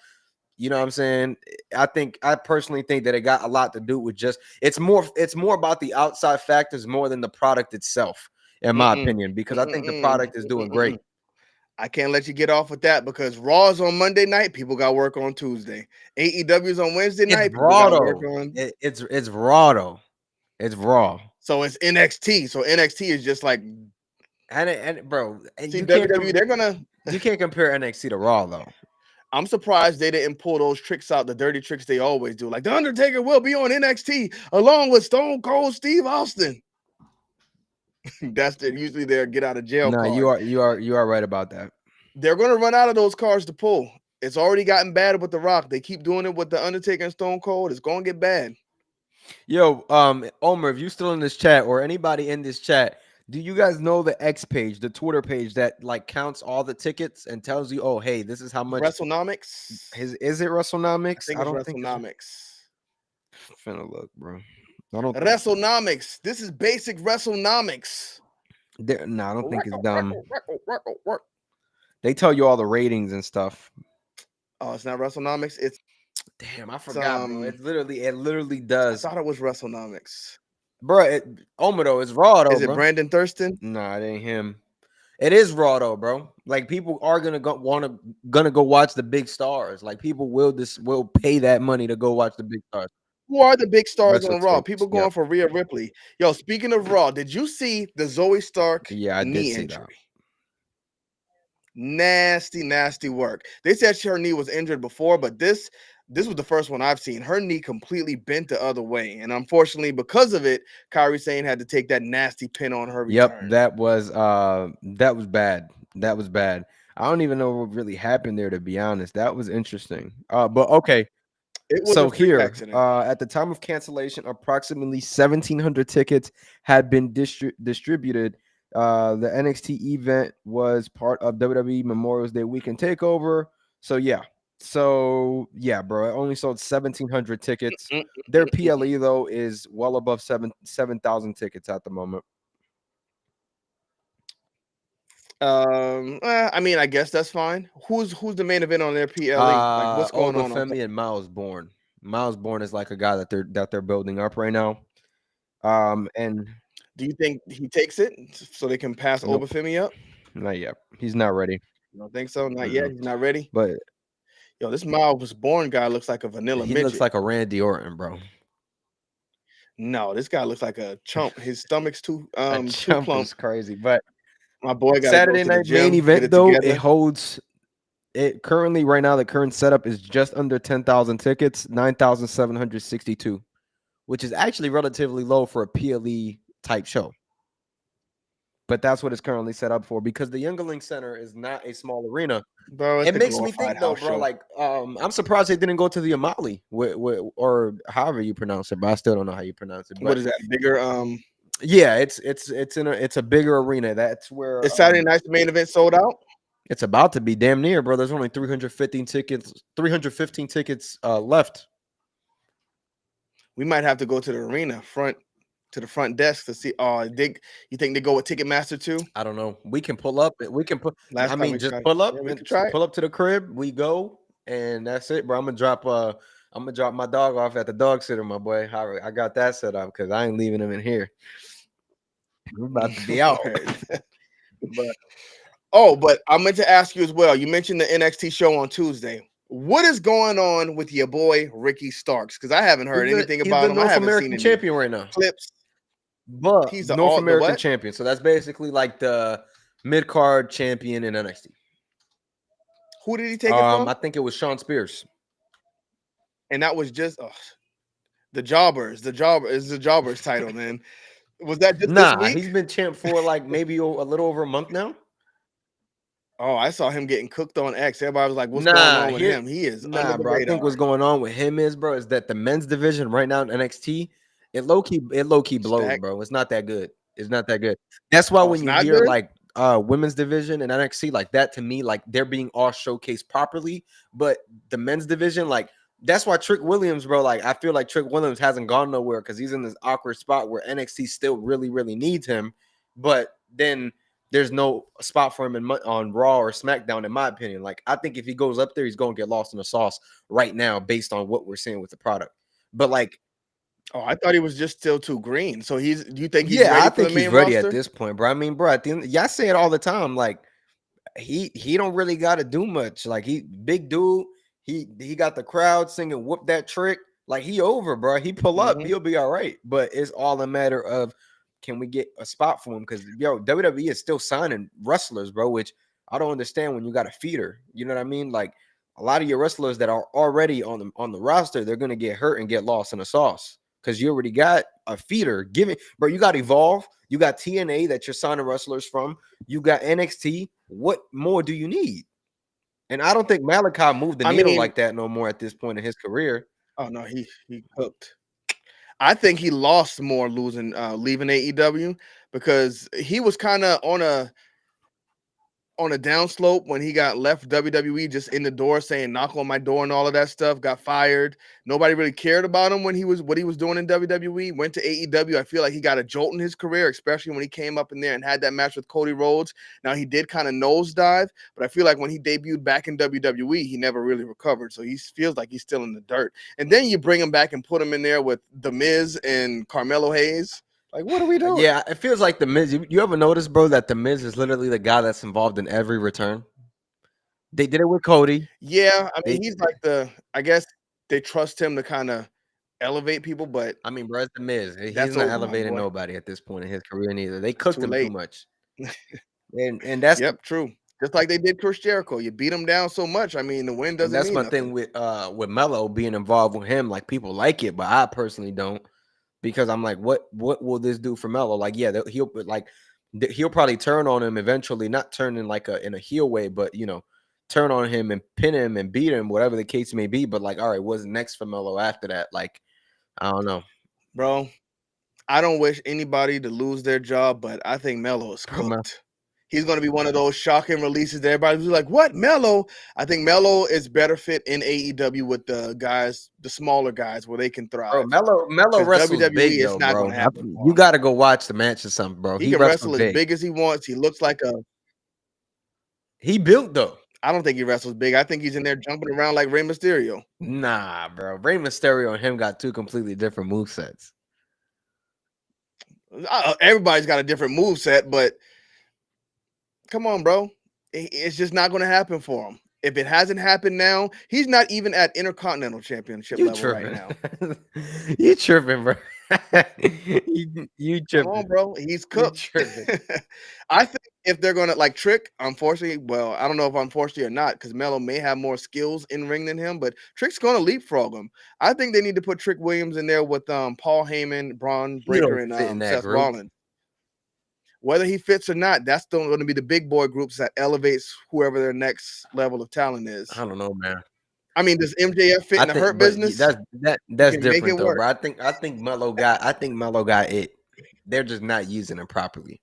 You know what I'm saying? I personally think that it got a lot to do with just it's more about the outside factors more than the product itself, in my opinion, because I think the product is doing great. I can't let you get off with that because Raw's on Monday night. People got work on Tuesday. AEW's on Wednesday It's night. People raw got work though. on. It's raw though. It's raw. So it's NXT. So NXT is just like And bro, and see WWE. They're gonna. you can't compare NXT to Raw though. I'm surprised they didn't pull those tricks out, the dirty tricks they always do. Like the Undertaker will be on NXT along with Stone Cold Steve Austin. That's usually their get out of jail No, card. you are right about that. They're gonna run out of those cards to pull. It's already gotten bad with The Rock. They keep doing it with the Undertaker and Stone Cold. It's gonna get bad. Yo, Omer, if you still in this chat or anybody in this chat, do you guys know the X page, the Twitter page that like counts all the tickets and tells you, oh, hey, this is how much WrestleNomics. is it I WrestleNomics? think I it's don't think it's WrestleNomics. finna look, bro. I don't think WrestleNomics. This is basic WrestleNomics. no, I don't think it's dumb. They tell you all the ratings and stuff. Oh, it's not WrestleNomics. It's Damn, I forgot, bro. It literally does. I thought it was WrestleNomics. Bro, Omer though, it's Raw though, Is it bro. Brandon Thurston? Nah, it ain't him. It is Raw though, bro. Like people are gonna go watch the big stars. Like people will pay that money to go watch the big stars. Who are the big stars on Raw? WrestleTix, People yep. going for Rhea Ripley. Yo, speaking of Raw, did you see the Zoe Stark Yeah, I did knee see injury? that. Nasty work. They said her knee was injured before, but this was the first one I've seen. Her knee completely bent the other way, and unfortunately, because of it, Kairi Sane had to take that nasty pin on her Yep, return. that was bad. That was bad. I don't even know what really happened there, to be honest. That was interesting. But okay. It was So a freak here, accident. at the time of cancellation, approximately 1,700 tickets had been distributed. The NXT event was part of WWE Memorial Day Weekend Takeover. So yeah, bro, it only sold 1,700 tickets. Their PLE though is well above 7,000 tickets at the moment. I mean, I guess that's fine. Who's the main event on their PLE? Like, what's going on? Obafemi and Miles Bourne. Miles Bourne is like a guy that they're building up right now. And do you think he takes it so they can pass nope, Obafemi up? not yet. He's not ready. You don't think so? Not yet. He's not ready. But Yo, this Miles Bourne guy looks like a vanilla he midget. looks like a Randy Orton, bro. No, this guy looks like a chump. His stomach's too too Chump plump. is crazy. But My boy got Saturday night main event though, together. it holds. It currently right now the current setup is just under 10,000 tickets, 9,762, which is actually relatively low for a PLE type show. But that's what it's currently set up for because the Youngling Center is not a small arena. Bro, It makes me think though, bro. Like, I'm surprised they didn't go to the Amali, or however you pronounce it, but I still don't know how you pronounce it. But what is that? Bigger? Yeah, it's a bigger arena. That's where Is Saturday night's main event sold out? It's about to be damn near, bro. There's only 315 tickets left. We might have to go to the arena to the front desk to see. You think they go with Ticketmaster too? I don't know. We can pull up. We can put. Just pull up. Yeah, we can try pull up to the crib. We go, and that's it, bro. I'm gonna drop my dog off at the dog sitter, my boy. I got that set up because I ain't leaving him in here. We're about to be out. But I meant to ask you as well. You mentioned the NXT show on Tuesday. What is going on with your boy Ricky Starks? Because I haven't heard anything about him. He's the North American champion right now. Clips. But he's the North American champion. So that's basically like the mid-card champion in NXT. Who did he take it from? I think it was Sean Spears. And that was just the Jobbers. The Jobbers title, man. Was that just this week? He's been champ for like maybe a little over a month now. Oh, I saw him getting cooked on X. Everybody was like, "What's going Nah, on with here, him? He is under nah, the bro. I think radar." what's going on with him is, bro, is that the men's division right now in NXT, it low key blows, Stack. bro. It's not that good. It's not that good. That's why Oh, when it's you not hear good. like women's division and NXT like that, to me, like they're being all showcased properly. But the men's division, like that's why Trick Williams, bro, like I feel like Trick Williams hasn't gone nowhere because he's in this awkward spot where NXT still really, really needs him. But then there's no spot for him on Raw or SmackDown, in my opinion. Like, I think if he goes up there, he's going to get lost in the sauce right now based on what we're seeing with the product. But, like, Oh, I thought he was just still too green. So he's. Do you think he's yeah, I ready for the think he's main ready at roster? this point, bro. I mean, bro, at the end, y'all say it all the time. Like, he don't really got to do much. Like, he big dude. He got the crowd singing "Whoop That Trick." Like, he over, bro. He pull up, Mm-hmm. he'll be all right. But it's all a matter of can we get a spot for him? Because yo, WWE is still signing wrestlers, bro. Which I don't understand when you got a feeder. You know what I mean? Like a lot of your wrestlers that are already on the roster, they're gonna get hurt and get lost in the sauce because you already got a feeder. Give it, bro. You got Evolve. You got TNA that you're signing wrestlers from. You got NXT. What more do you need? And I don't think Malachi moved the I needle mean, like that no more at this point in his career. oh no, he cooked. I think he lost more leaving AEW because he was kind of on a downslope when he got left WWE, just in the door saying knock on my door and all of that stuff. Got fired. Nobody really cared about him when he was what he was doing in WWE. Went to AEW. I feel like he got a jolt in his career, especially when he came up in there and had that match with Cody Rhodes. Now he did kind of nosedive, but I feel like when he debuted back in WWE, he never really recovered. So he feels like he's still in the dirt. And then you bring him back and put him in there with The Miz and Carmelo Hayes. Like, what are we doing? Yeah, it feels like the Miz. You ever notice, bro, that the Miz is literally the guy that's involved in every return? They did it with Cody. Yeah, I They, mean, he's like I guess they trust him to kind of elevate people, but I mean, bro, it's the Miz. He's that's not over, my elevating boy. nobody at this point in his career neither. They It's cooked too him too late. much, and that's Yep, true. Just like they did Chris Jericho. You beat him down so much. I mean, the win and doesn't that's mean my thing nothing. with Melo being involved with him. Like people like it, but I personally don't because I'm like, what will this do for Melo? Like, yeah, he'll probably turn on him eventually, not turn in like in a heel way, but turn on him and pin him and beat him, whatever the case may be. But like, all right, what's next for Melo after that? Like, I don't know, Bro, I don't wish anybody to lose their job, but I think Melo is bro. cooked. He's going to be one of those shocking releases that everybody's like, what, Melo? I think Melo is better fit in AEW with the guys, the smaller guys, where they can Bro, thrive. Melo Because wrestles WWE, big it's though, not going bro. to happen for You him. got to go watch the match or something, bro. He He can wrestles wrestle as big. big as he wants. He looks like a He built though. I don't think he wrestles big. I think he's in there jumping around like Rey Mysterio. Nah, bro. Rey Mysterio and him got two completely different move sets. Everybody's got a different move set, but come on, bro. It's just not going to happen for him. If it hasn't happened now, he's not even at Intercontinental Championship You level right tripping? now. You tripping, bro? you Come on, tripping? bro. He's You cooked. tripping? I think if they're going to like Trick, unfortunately, well, I don't know if unfortunately or not, because Melo may have more skills in ring than him, but Trick's going to leapfrog him. I think they need to put Trick Williams in there with Paul Heyman, Braun He Breaker, don't and fit in that Seth group. Rollins. Whether he fits or not, that's still going to be the big boy groups that elevates whoever their next level of talent is. I don't know, man. I mean, does MJF fit I in the think, Hurt but business? He that's can make it different though, work. bro. I think Melo got it. They're just not using him properly.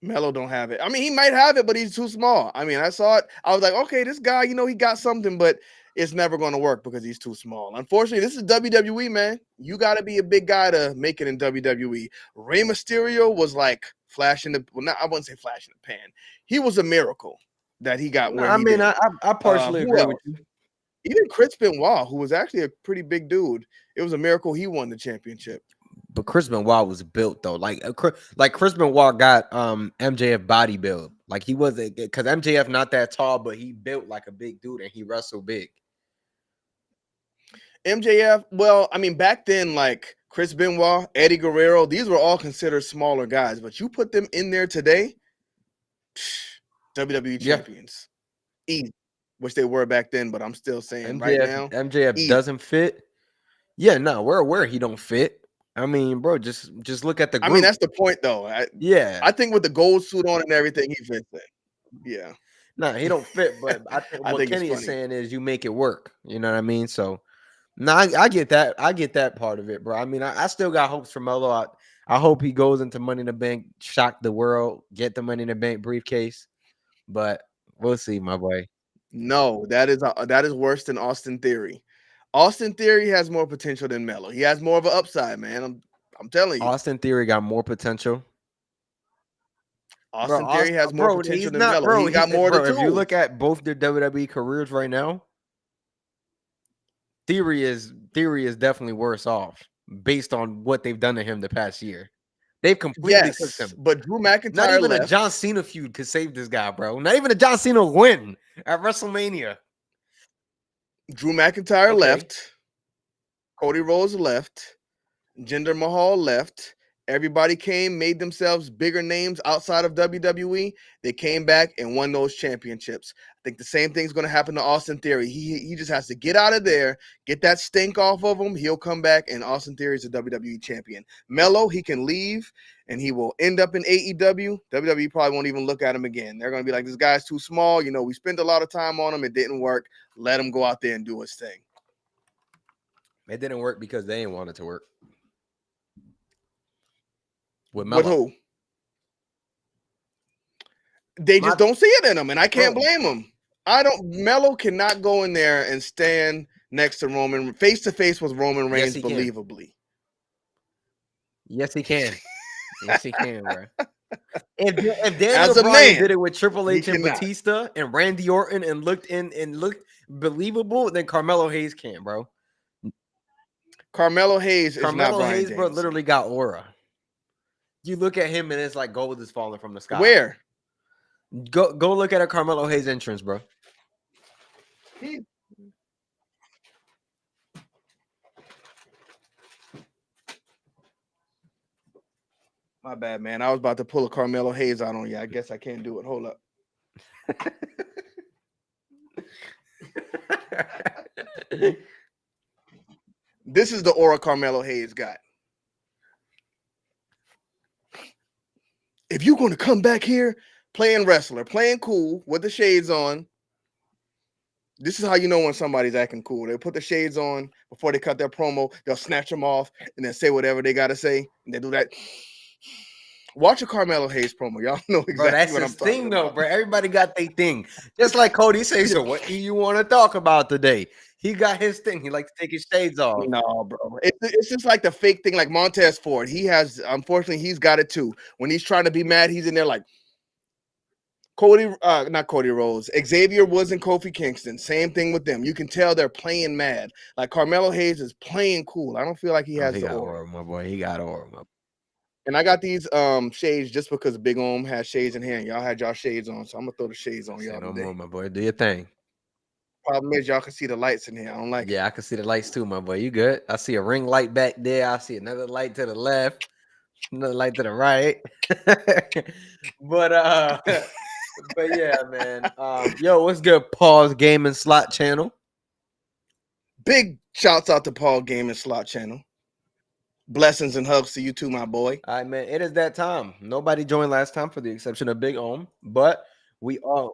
Melo don't have it. I mean, he might have it, but he's too small. I mean, I saw it. I was like, okay, this guy, he got something, but it's never going to work because he's too small. Unfortunately, this is WWE, man. You got to be a big guy to make it in WWE. Rey Mysterio was like flash in the I wouldn't say flash in the pan. He was a miracle that he got No, where I he mean, did. I partially Who agree with else? you. Even Chris Benoit, who was actually a pretty big dude, it was a miracle he won the championship. But Chris Benoit was built though, like Chris Benoit got MJF body build. Like he was because MJF not that tall, but he built like a big dude and he wrestled big. MJF, well, I mean, back then, like Chris Benoit, Eddie Guerrero, these were all considered smaller guys, but you put them in there today, WWE Yeah, champions. Easy. Which they were back then, but I'm still saying right MJF now, MJF easy. doesn't fit. Yeah, no, we're aware he don't fit. I mean, bro, just look at the I mean, group. that's the point, though. Yeah, I think with the gold suit on and everything, he fits it. Yeah, Nah, he don't fit. But I think I what think it's Kenny is funny. saying is you make it work. You know what I mean? So, no, I get that. I get that part of it, bro. I mean, I still got hopes for Melo. I hope he goes into Money in the Bank, shock the world, get the Money in the Bank briefcase. But we'll see, my boy. No, that is worse than Austin Theory. Austin Theory has more potential than Melo. He has more of an upside, man. I'm telling you. Austin Theory got more potential. Bro, Austin Theory has more bro, potential he's than not, Melo. bro. He got more of the Bro, if you tools. look at both their WWE careers right now, Theory is definitely worse off based on what they've done to him the past year. They've completely cooked Yes, him. but Drew Not McIntyre even a left. John Cena feud could save this guy, bro. Not even a John Cena win at WrestleMania. Drew McIntyre Okay. left. Cody Rhodes left. Jinder Mahal left. Everybody came, made themselves bigger names outside of WWE. They came back and won those championships. I think the same thing's going to happen to Austin Theory. He just has to get out of there, get that stink off of him. He'll come back, and Austin Theory is a WWE champion. Melo, he can leave, and he will end up in AEW. WWE probably won't even look at him again. They're going to be like, this guy's too small. You know, we spent a lot of time on him. It didn't work. Let him go out there and do his thing. It didn't work because they didn't want it to work. With With Melo. who? They just don't see it in him, and I can't Bro. blame him. Melo cannot go in there and stand next to Roman, face to face with Roman Yes, Reigns, he can. believably. Yes, he can. Yes, he can, bro. If Daniel As a Bryan did man, it with Triple he H and cannot. Batista and Randy Orton and looked believable, then Carmelo Hayes can, bro. Carmelo Hayes is not Carmelo Bryan Hayes, bro, Danielson. literally got aura. You look at him and it's like gold is falling from the sky. Where? Go look at a Carmelo Hayes entrance, bro. My bad, man. I was about to pull a Carmelo Hayes out on you. I guess I can't do it. Hold up. This is the aura Carmelo Hayes got. If you're going to come back here playing wrestler, playing cool with the shades on, this is how you know when somebody's acting cool. They put the shades on before they cut their promo. They'll snatch them off and then say whatever they got to say. And they do that. Watch a Carmelo Hayes promo. Y'all know exactly Bro, that's what his I'm talking thing, though, about. bro. Everybody got their thing. Just like Cody says, so what do you want to talk about today? He got his thing. He likes to take his shades off. No, bro. It's just like the fake thing, like Montez Ford. Unfortunately, he's got it too. When he's trying to be mad, he's in there like not Cody Rhodes. Xavier Woods and Kofi Kingston. Same thing with them. You can tell they're playing mad. Like Carmelo Hayes is playing cool. I don't feel like he Oh, has he the got aura. aura, my boy. He got aura, my boy. And I got these shades just because Big Om has shades in here. Y'all had y'all shades on, so I'm gonna throw the shades on Say y'all no today. more, my boy. Do your thing. Problem is, y'all can see the lights in here. I don't like it. Yeah, I can see the lights too, my boy. You good? I see a ring light back there. I see another light to the left, another light to the right. but but yeah, man. Yo, what's good? Pause Gaming Slot Channel. Big shouts out to Paul Gaming Slot Channel. Blessings and hugs to you too, my boy. All right, man. It is that time. Nobody joined last time, for the exception of Big Om, but we are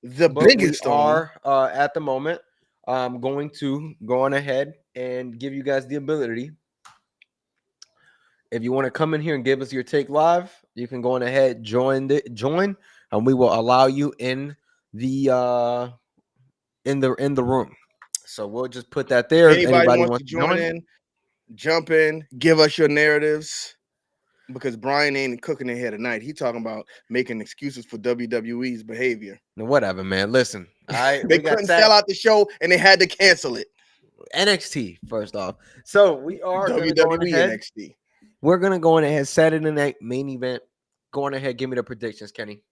The but we biggest are at the moment going to go on ahead and give you guys the ability. If you want to come in here and give us your take live, you can go on ahead, join, and we will allow you in the room. So we'll just put that there. If Anybody anybody wants wants to to join join, in, jump in, give us your narratives. Because Brian ain't cooking in here tonight. He talking about making excuses for WWE's behavior. whatever, man. Listen, They we got couldn't sell tag out the show and they had to cancel it. NXT first off. So we are gonna go on WWE ahead. NXT. We're gonna go on ahead. Saturday night main event. Go on ahead. Give me the predictions, Kenny.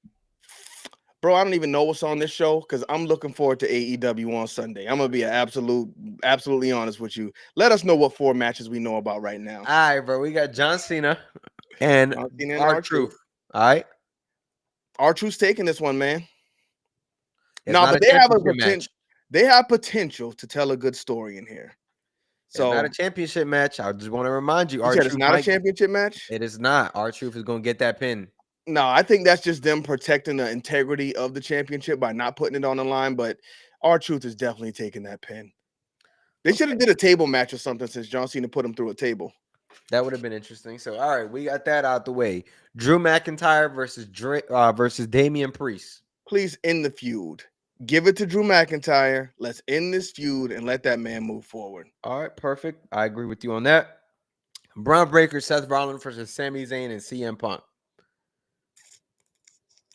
Bro, I don't even know what's on this show because I'm looking forward to AEW on Sunday. I'm gonna be absolutely honest with you. Let us know what 4 matches we know about right now. All right, bro. We got John Cena and John Cena and R-Truth. R-Truth. All right. R-Truth's taking this one, man. It's No, not a but they have a championship match. potential. They have potential to tell a good story in here. It's not So a championship match. I just want to remind you, you said it's R-Truth not a might. championship match. It is not. R-Truth is gonna get that pin. No, I think that's just them protecting the integrity of the championship by not putting it on the line. But R-Truth is definitely taking that pin. They should have did a table match or something since John Cena put him through a table. That would have been interesting. So, all right, we got that out the way. Drew McIntyre versus Damian Priest. Please end the feud. Give it to Drew McIntyre. Let's end this feud and let that man move forward. All right, perfect. I agree with you on that. Braun Breaker, Seth Rollins versus Sami Zayn and CM Punk.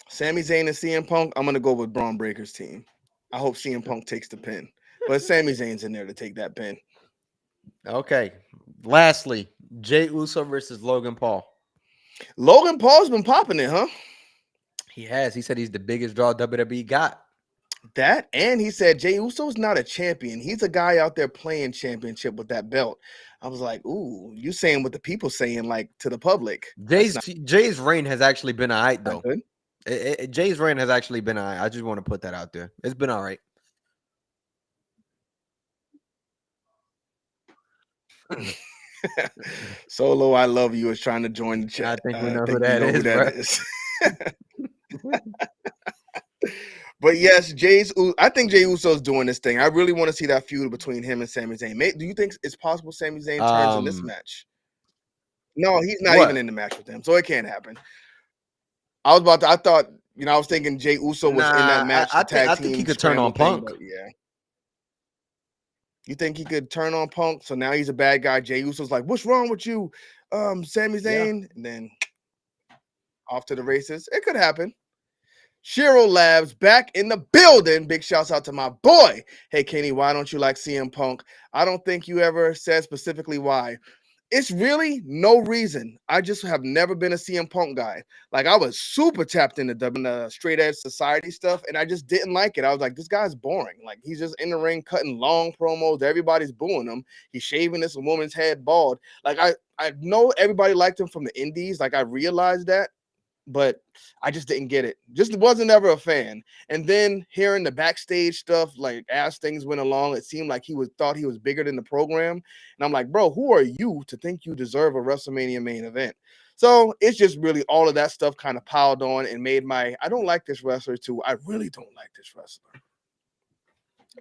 Sami Zayn and CM Punk, I'm going to go with Braun Breaker's team. I hope CM Punk takes the pin. But Sami Zayn's in there to take that pin. Okay. Lastly, Jey Uso versus Logan Paul. Logan Paul's been popping it, huh? He has. He said he's the biggest draw WWE got. That, and he said Jey Uso's not a champion. He's a guy out there playing championship with that belt. I was like, ooh, you saying what the people saying, like, to the public. Jay's reign has actually been all right, though. Good. Jay's reign has actually been all right. I just want to put that out there. It's been all right. Solo, I love you is trying to join the chat. I think we know who that is. But yes, I think Jey Uso's doing this thing. I really want to see that feud between him and Sami Zayn. Do you think it's possible Sami Zayn turns in this match? No, he's not even in the match with them, so it can't happen. I thought, I was thinking Jey Uso was in that match. I think he could turn on Punk. Yeah. You think he could turn on Punk? So now he's a bad guy. Jey Uso's like, what's wrong with you, Sami Zayn? Yeah. And then off to the races. It could happen. Shiro Labs back in the building. Big shouts out to my boy. Hey, Kenny, why don't you like CM Punk? I don't think you ever said specifically why. It's really no reason. I just have never been a CM Punk guy. Like, I was super tapped into the straight edge society stuff, and I just didn't like it. I was like, this guy's boring. Like, he's just in the ring cutting long promos. Everybody's booing him. He's shaving this woman's head bald. Like, I know everybody liked him from the indies. Like, I realized that, but I just didn't get it. Just wasn't ever a fan. And then hearing the backstage stuff, like as things went along, it seemed like thought he was bigger than the program. And I'm like, bro, who are you to think you deserve a WrestleMania main event? So it's just really all of that stuff kind of piled on and made I don't like this wrestler to I really don't like this wrestler.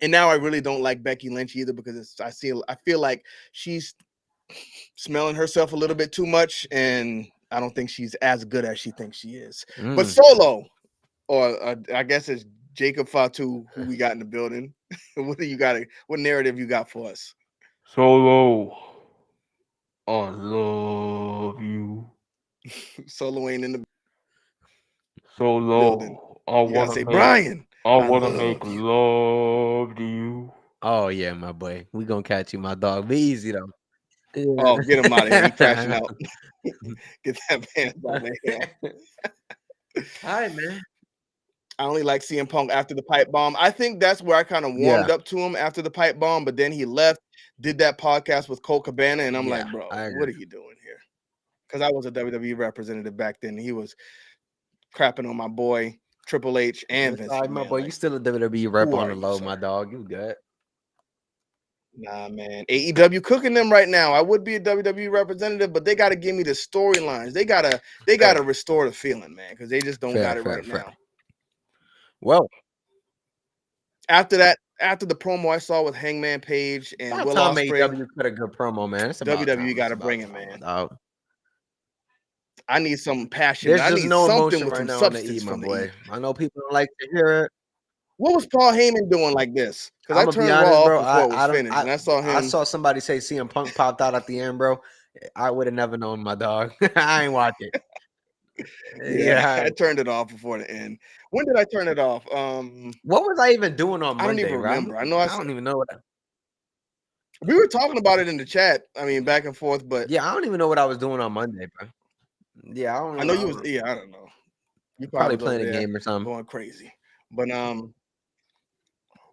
And now I really don't like Becky Lynch either because I feel like she's smelling herself a little bit too much, and I don't think she's as good as she thinks she is. But Solo, or I guess it's Jacob Fatu, who we got in the building. What narrative you got for us? Solo, I love you. Solo ain't in the Solo, building. I want to say, Brian, I want to make love to you. Oh, yeah, my boy. We going to catch you, my dog. Be easy, though. Yeah. Oh, get him out of here. He crashing out. Get that man out of here. All right, man. I only like CM Punk after the pipe bomb. I think that's where I kind of warmed up to him after the pipe bomb, but then he left, did that podcast with Cole Cabana, and I'm like, bro, what are you doing here? Because I was a WWE representative back then. He was crapping on my boy Triple H and Vince. My boy, you still a WWE rep on the low, my dog. You good? Nah, man. AEW cooking them right now. I would be a WWE representative, but they got to give me the storylines. They gotta restore the feeling, man, because they just don't got it right now. Well, after the promo I saw with Hangman Page and Will Ospreay, AEW put a good promo, man. WWE got to bring it, man. I need some passion. There's I just need no something emotion with right some now substance, my boy. I know people don't like to hear it. What was Paul Heyman doing like this? Because I turned honest, Raw bro, off before it was finished, and I saw him. I saw somebody say CM Punk popped out at the end, bro. I would have never known, my dog. I ain't watch it. Yeah, I turned it off before the end. When did I turn it off? What was I even doing on Monday? I don't even remember. I don't even know what. We were talking about it in the chat. I mean, back and forth, but yeah, I don't even know what I was doing on Monday, bro. Yeah, I know you was. Yeah, I don't know. You probably playing a game or something, going crazy. But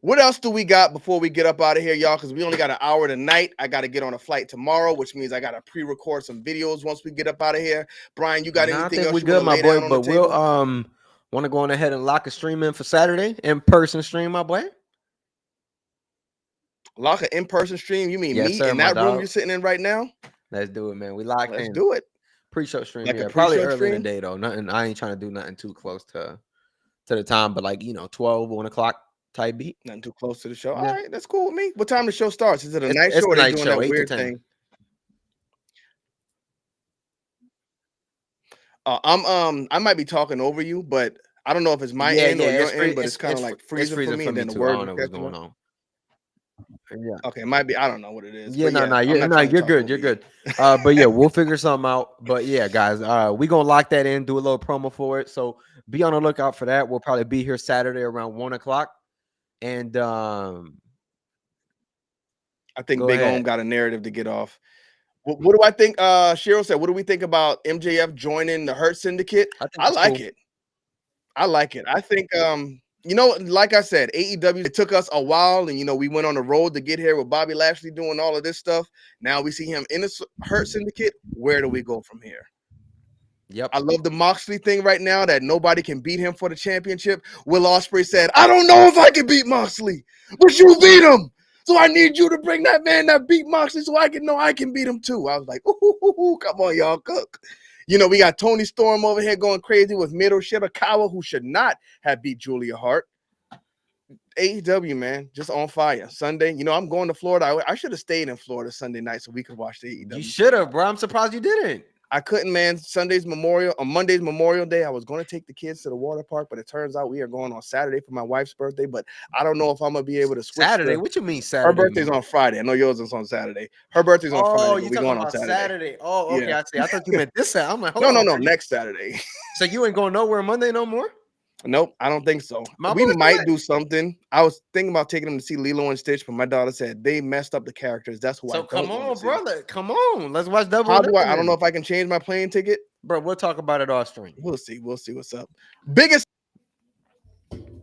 what else do we got before we get up out of here, y'all? Because we only got an hour tonight. I got to get on a flight tomorrow, which means I got to pre-record some videos once we get up out of here. Brian, you got anything else? I think we're good, my boy. But we'll want to go on ahead and lock a stream in for Saturday, in-person stream, my boy. Lock an in-person stream? You mean me in that room you're sitting in right now? Let's do it, man. We locked in. Let's do it. Pre-show stream, Like a yeah, probably pre-show early in the stream? day though. Nothing. I ain't trying to do nothing too close to the time, but like 12, 1 o'clock type beat. Nothing too close to the show. All Yeah, right, that's cool with me. What time the show starts? Is it a it's night show it's or a are they night doing show, that 8 to weird 10. thing? I might be talking over you, but I don't know if it's my Yeah, end or yeah, your end, but it's kind of like it's freezing for freezing me, for and me then the too. I words don't are know what's catching going up. on. Yeah. Okay, it might be. I don't know what it is, Yeah, but no, yeah, no, I'm not no, trying to you're talk good, over you're you. good. But yeah, we'll figure something out. But yeah, guys, we gonna lock that in, do a little promo for it. So be on the lookout for that. We'll probably be here Saturday around 1 o'clock. And I think go Big ahead. Om got a narrative to get off. What do I think? Cheryl said, "What do we think about MJF joining the Hurt Syndicate?" I think I it's like cool. it. I like it. I think like I said, AEW, it took us a while, and we went on the road to get here with Bobby Lashley doing all of this stuff. Now we see him in the Hurt Syndicate. Where do we go from here? Yep. I love the Moxley thing right now that nobody can beat him for the championship. Will Ospreay said, "I don't know if I can beat Moxley, but you beat him. So I need you to bring that man that beat Moxley so I can know I can beat him too." I was like, ooh, come on, y'all, cook. We got Tony Storm over here going crazy with Miro Shirakawa, who should not have beat Julia Hart. AEW, man, just on fire. Sunday, I'm going to Florida. I should have stayed in Florida Sunday night so we could watch the AEW. You should have, bro. I'm surprised you didn't. I couldn't, man. Monday's Memorial Day. I was going to take the kids to the water park, but it turns out we are going on Saturday for my wife's birthday. But I don't know if I'm gonna be able to switch. Saturday? What you mean Saturday? Her birthday's on Friday. I know yours is on Saturday. Her birthday's on Friday. Oh, But you we talking going on about Saturday. Saturday? Oh, okay. Yeah. I see. I thought you meant this Saturday. I'm like, hold on. No, man. next Saturday. So you ain't going nowhere Monday no more? Nope, I don't think so. My We boy might said- do something. I was thinking about taking them to see Lilo and Stitch, but my daughter said they messed up the characters. That's who I So don't come wanna on, see. brother. Come on. Let's watch Double. How do I? I Independence. don't know if I can change my plane ticket. Bro, we'll talk about it off stream. We'll see. We'll see what's up. Biggest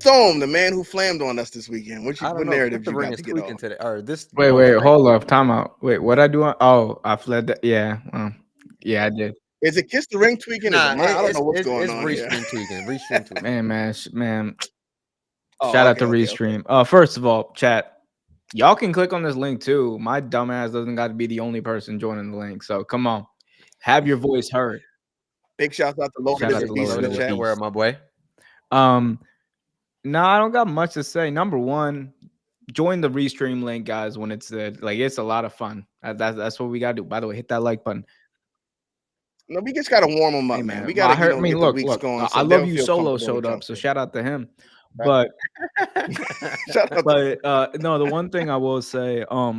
Storm, the man who flammed on us this weekend. What I don't know. narrative The you ring got is to get tweaking off? today. Or this. Wait, hold up, time out. Wait, what I do? I fled. Yeah, yeah, I did. Is it Kiss the Ring tweaking? Nah, I don't know what's going it's on here. restream tweaking. Restream tweaking. Man. Oh, Shout out to okay. Restream. First of all, chat, y'all can click on this link too. My dumbass doesn't got to be the only person joining the link. So come on, have your voice heard. Big shout out to Logan Shout out and to Beast in Logan the and chat. Beast. Where my boy? No, I don't got much to say. Number one, join the Restream link, guys. When it's it's a lot of fun. That's what we gotta do. By the way, hit that like button. No, we just gotta warm them up, Hey, man. We well, gotta get the weeks look. going. I love you. Solo showed up, so shout out to him. But shout out. But no, the one thing I will say, I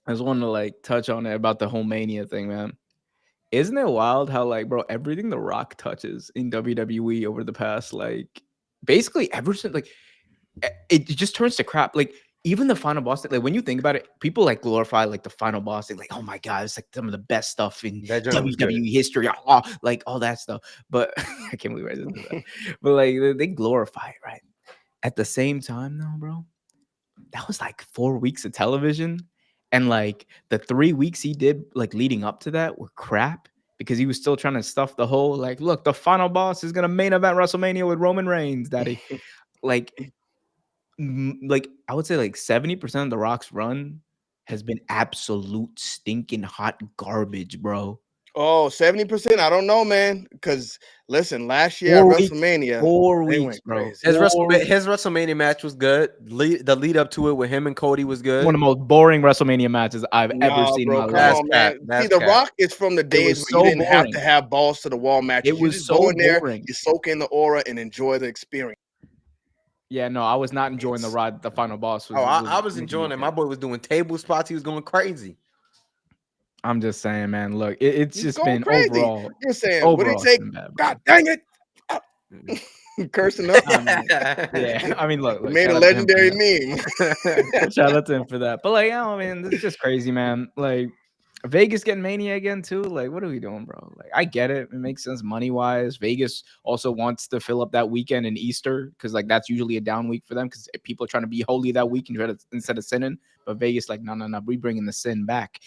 just wanted to like touch on it about the whole Mania thing, man. Isn't it wild how like, bro, everything The Rock touches in WWE over the past like basically ever since like it just turns to crap. Like even the final boss, like when you think about it, people like glorify like the final boss. They're like, oh my god, it's like some of the best stuff in WWE history, like all that stuff. But I can't believe I just did that. But like they glorify it, right? At the same time, though, bro, that was like 4 weeks of television, and like the 3 weeks he did like leading up to that were crap because he was still trying to stuff the whole like, look, the final boss is gonna main event WrestleMania with Roman Reigns, daddy. like I would say like 70% of The Rock's run has been absolute stinking hot garbage, bro. Oh, 70%. I don't know, man. Because listen, last year at WrestleMania, 4 weeks, bro. His WrestleMania match was good. The lead up to it with him and Cody was good. One of the most boring WrestleMania matches I've ever seen in my life. On, man. See, The Rock is from the days where you didn't have to have balls to the wall matches. It was just so go in there, boring. you soak in the aura and enjoy the experience. Yeah, no, I was not enjoying the ride. The final boss was. I was enjoying it. My boy was doing table spots. He was going crazy. I'm just saying, man. Look, it's just been crazy. overall. You're saying, what did he say? God dang it! Cursing up. Yeah, I mean, look, made a legendary meme. Shout out to him for that. But like, I mean, it's just crazy, man. Like Vegas getting Mania again too. Like, what are we doing, bro? Like, I get it. It makes sense money wise. Vegas also wants to fill up that weekend in Easter because like that's usually a down week for them because people are trying to be holy that week instead of sinning. But Vegas like, no, we bringing the sin back.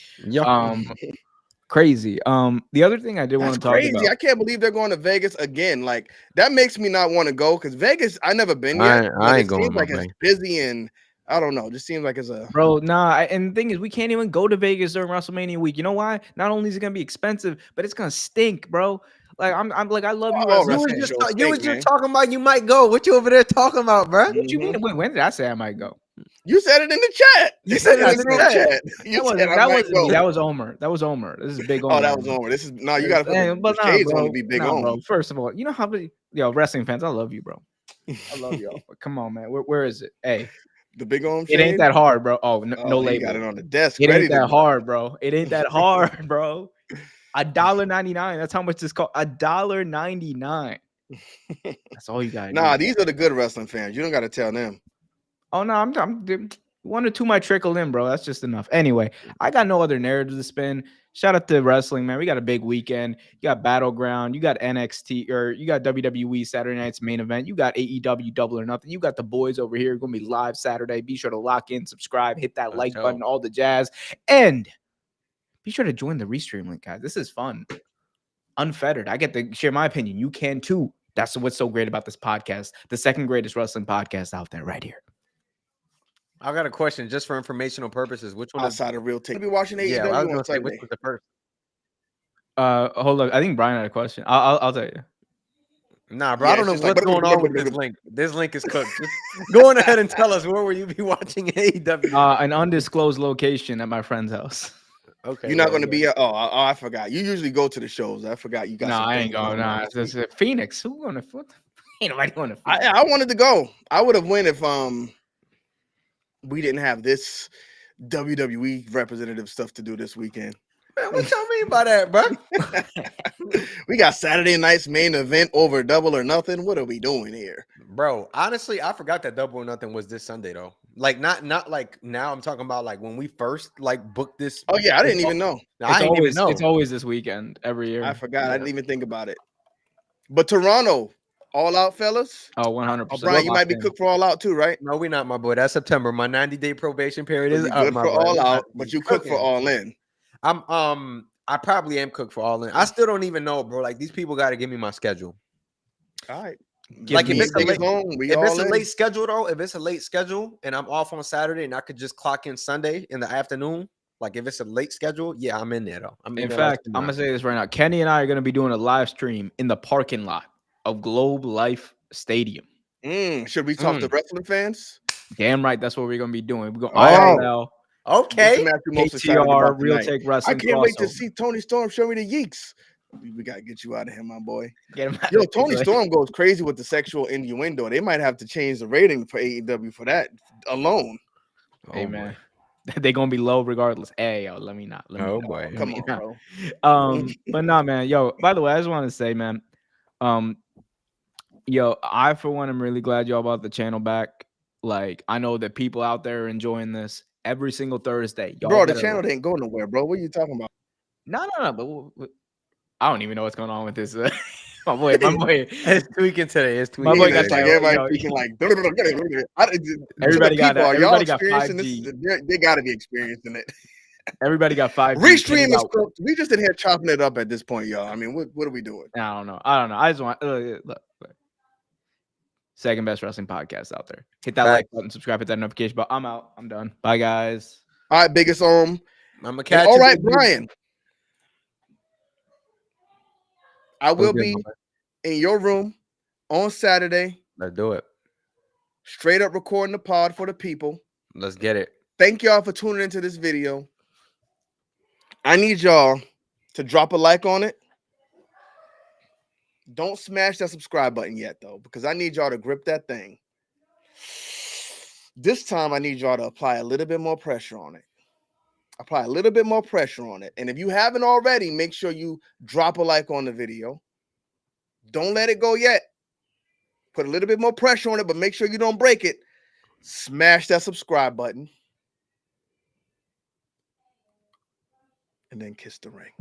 Crazy. The other thing I did want to talk about. I can't believe they're going to Vegas again. Like that makes me not want to go because Vegas, I never been yet. I ain't it going. seems like it's busy and I don't know. Just seems like it's a Bro, nah. And the thing is, we can't even go to Vegas during WrestleMania week. You know why? Not only is it gonna be expensive, but it's gonna stink, bro. Like I'm like, I love you, Oh, You was wrestling just shows you was stink, just man. talking about you might go. What you over there talking about, bro? What you mean? Wait, when did I say I might go? You said it in the chat. You said it I in the group chat. chat. You That said wasn't I that might wasn't me. go. That was Omer. That was Omer. This is big Omer. Oh, that was Omer. This is no. You got to put the But nah, shades on bro. to be big Nah, on. bro. First of all, you know how many wrestling fans? I love you, bro. I love y'all. But come on, man. Where is it? Hey, The big on it ain't shade. that hard, bro. Oh, no Oh, he label. got it on the desk, It ready ain't to that go. hard, bro. It ain't that hard, bro. $1.99. That's how much this cost. $1.99. That's all you gotta Nah, do. these are the good wrestling fans. You don't got to tell them. Oh no, I'm one or two might trickle in, bro. That's just enough. Anyway, I got no other narratives to spin. Shout out to wrestling, man. We got a big weekend. You got Battleground, you got NXT, or you got WWE Saturday night's main event. You got AEW Double or Nothing. You got the boys over here gonna be live Saturday. Be sure to lock in, subscribe, hit that like button, all the jazz, and be sure to join the Restream link, guys. This is fun, unfettered. I get to share my opinion. You can too. That's what's so great about this podcast. The second greatest wrestling podcast out there, right here. I got a question just for informational purposes. Which one is Outside of real take, be watching yeah, AEW I was on gonna say which Sunday. was the first. Hold on. I think Brian had a question. I'll tell you. Nah, bro, Yeah, I don't it's know just like what's going on with this link. This link is cooked. Just go on ahead and tell us where will you be watching AEW? An undisclosed location at my friend's house. Okay, you're not going to be. I forgot. You usually go to the shows. I forgot. You got. No, some I ain't things going. Nah, it's Phoenix. Who going to? Ain't nobody going to Phoenix. I wanted to go. I would have went if we didn't have this WWE representative stuff to do this weekend. Man, what y'all mean by that, bro? We got Saturday night's main event over Double or Nothing. What are we doing here, bro? Honestly, I forgot that Double or Nothing was this Sunday though. Like not like now. I'm talking about like when we first like booked this. Oh yeah, I didn't even know. I didn't even know. It's always this weekend every year. I forgot. Yeah. I didn't even think about it. But Toronto, All Out, fellas. Oh, 100%. Oh, Brian, you might be cooked for All Out too, right? No, we're not, my boy. That's September. My 90-day probation period is good up, for boy. All Out, but you cook for All In. I probably am cooked for All In. I still don't even know, bro. Like these people got to give me my schedule. All right. Like if it's a late schedule though, if it's a late schedule and I'm off on Saturday and I could just clock in Sunday in the afternoon, like if it's a late schedule, yeah, I'm in there though. In fact, I'm gonna say this right now. Kenny and I are gonna be doing a live stream in the parking lot of Globe Life Stadium. Should we talk to wrestling fans? Damn right, that's what we're gonna be doing. We're gonna okay. KTR, Real Take Wrestling. I can't wait to see Tony Storm show me the yeeks. We gotta get you out of here, my boy. Get him out. Yo, Tony Storm goes crazy with the sexual innuendo. They might have to change the rating for AEW for that alone. Hey man, they're gonna be low regardless. Hey yo, let me not. Boy, come on, bro. But nah, man. Yo, by the way, I just want to say, man, yo, I for one am really glad y'all brought the channel back. Like, I know that people out there are enjoying this every single Thursday. Y'all bro, the channel ain't going nowhere, bro. What are you talking about? No. But I don't even know what's going on with this. My boy, it's tweaking today. It's tweaking. My boy got like everybody tweaking like. Everybody got experiencing 5G. This. They got to be experiencing it. Everybody got 5G. Restream is cooked. We just in here chopping it up at this point, y'all. I mean, what are we doing? I don't know. I just want look. Second best wrestling podcast out there. Hit that like button, subscribe, hit that notification bell. I'm out. I'm done. Bye, guys. All right, biggest I'm gonna catch you. All right, Brian. I will be in your room on Saturday. Let's do it. Straight up recording the pod for the people. Let's get it. Thank y'all for tuning into this video. I need y'all to drop a like on it. Don't smash that subscribe button yet, though, because I need y'all to grip that thing. This time, I need y'all to apply a little bit more pressure on it. Apply a little bit more pressure on it. And if you haven't already, make sure you drop a like on the video. Don't let it go yet. Put a little bit more pressure on it, but make sure you don't break it. Smash that subscribe button. And then kiss the ring.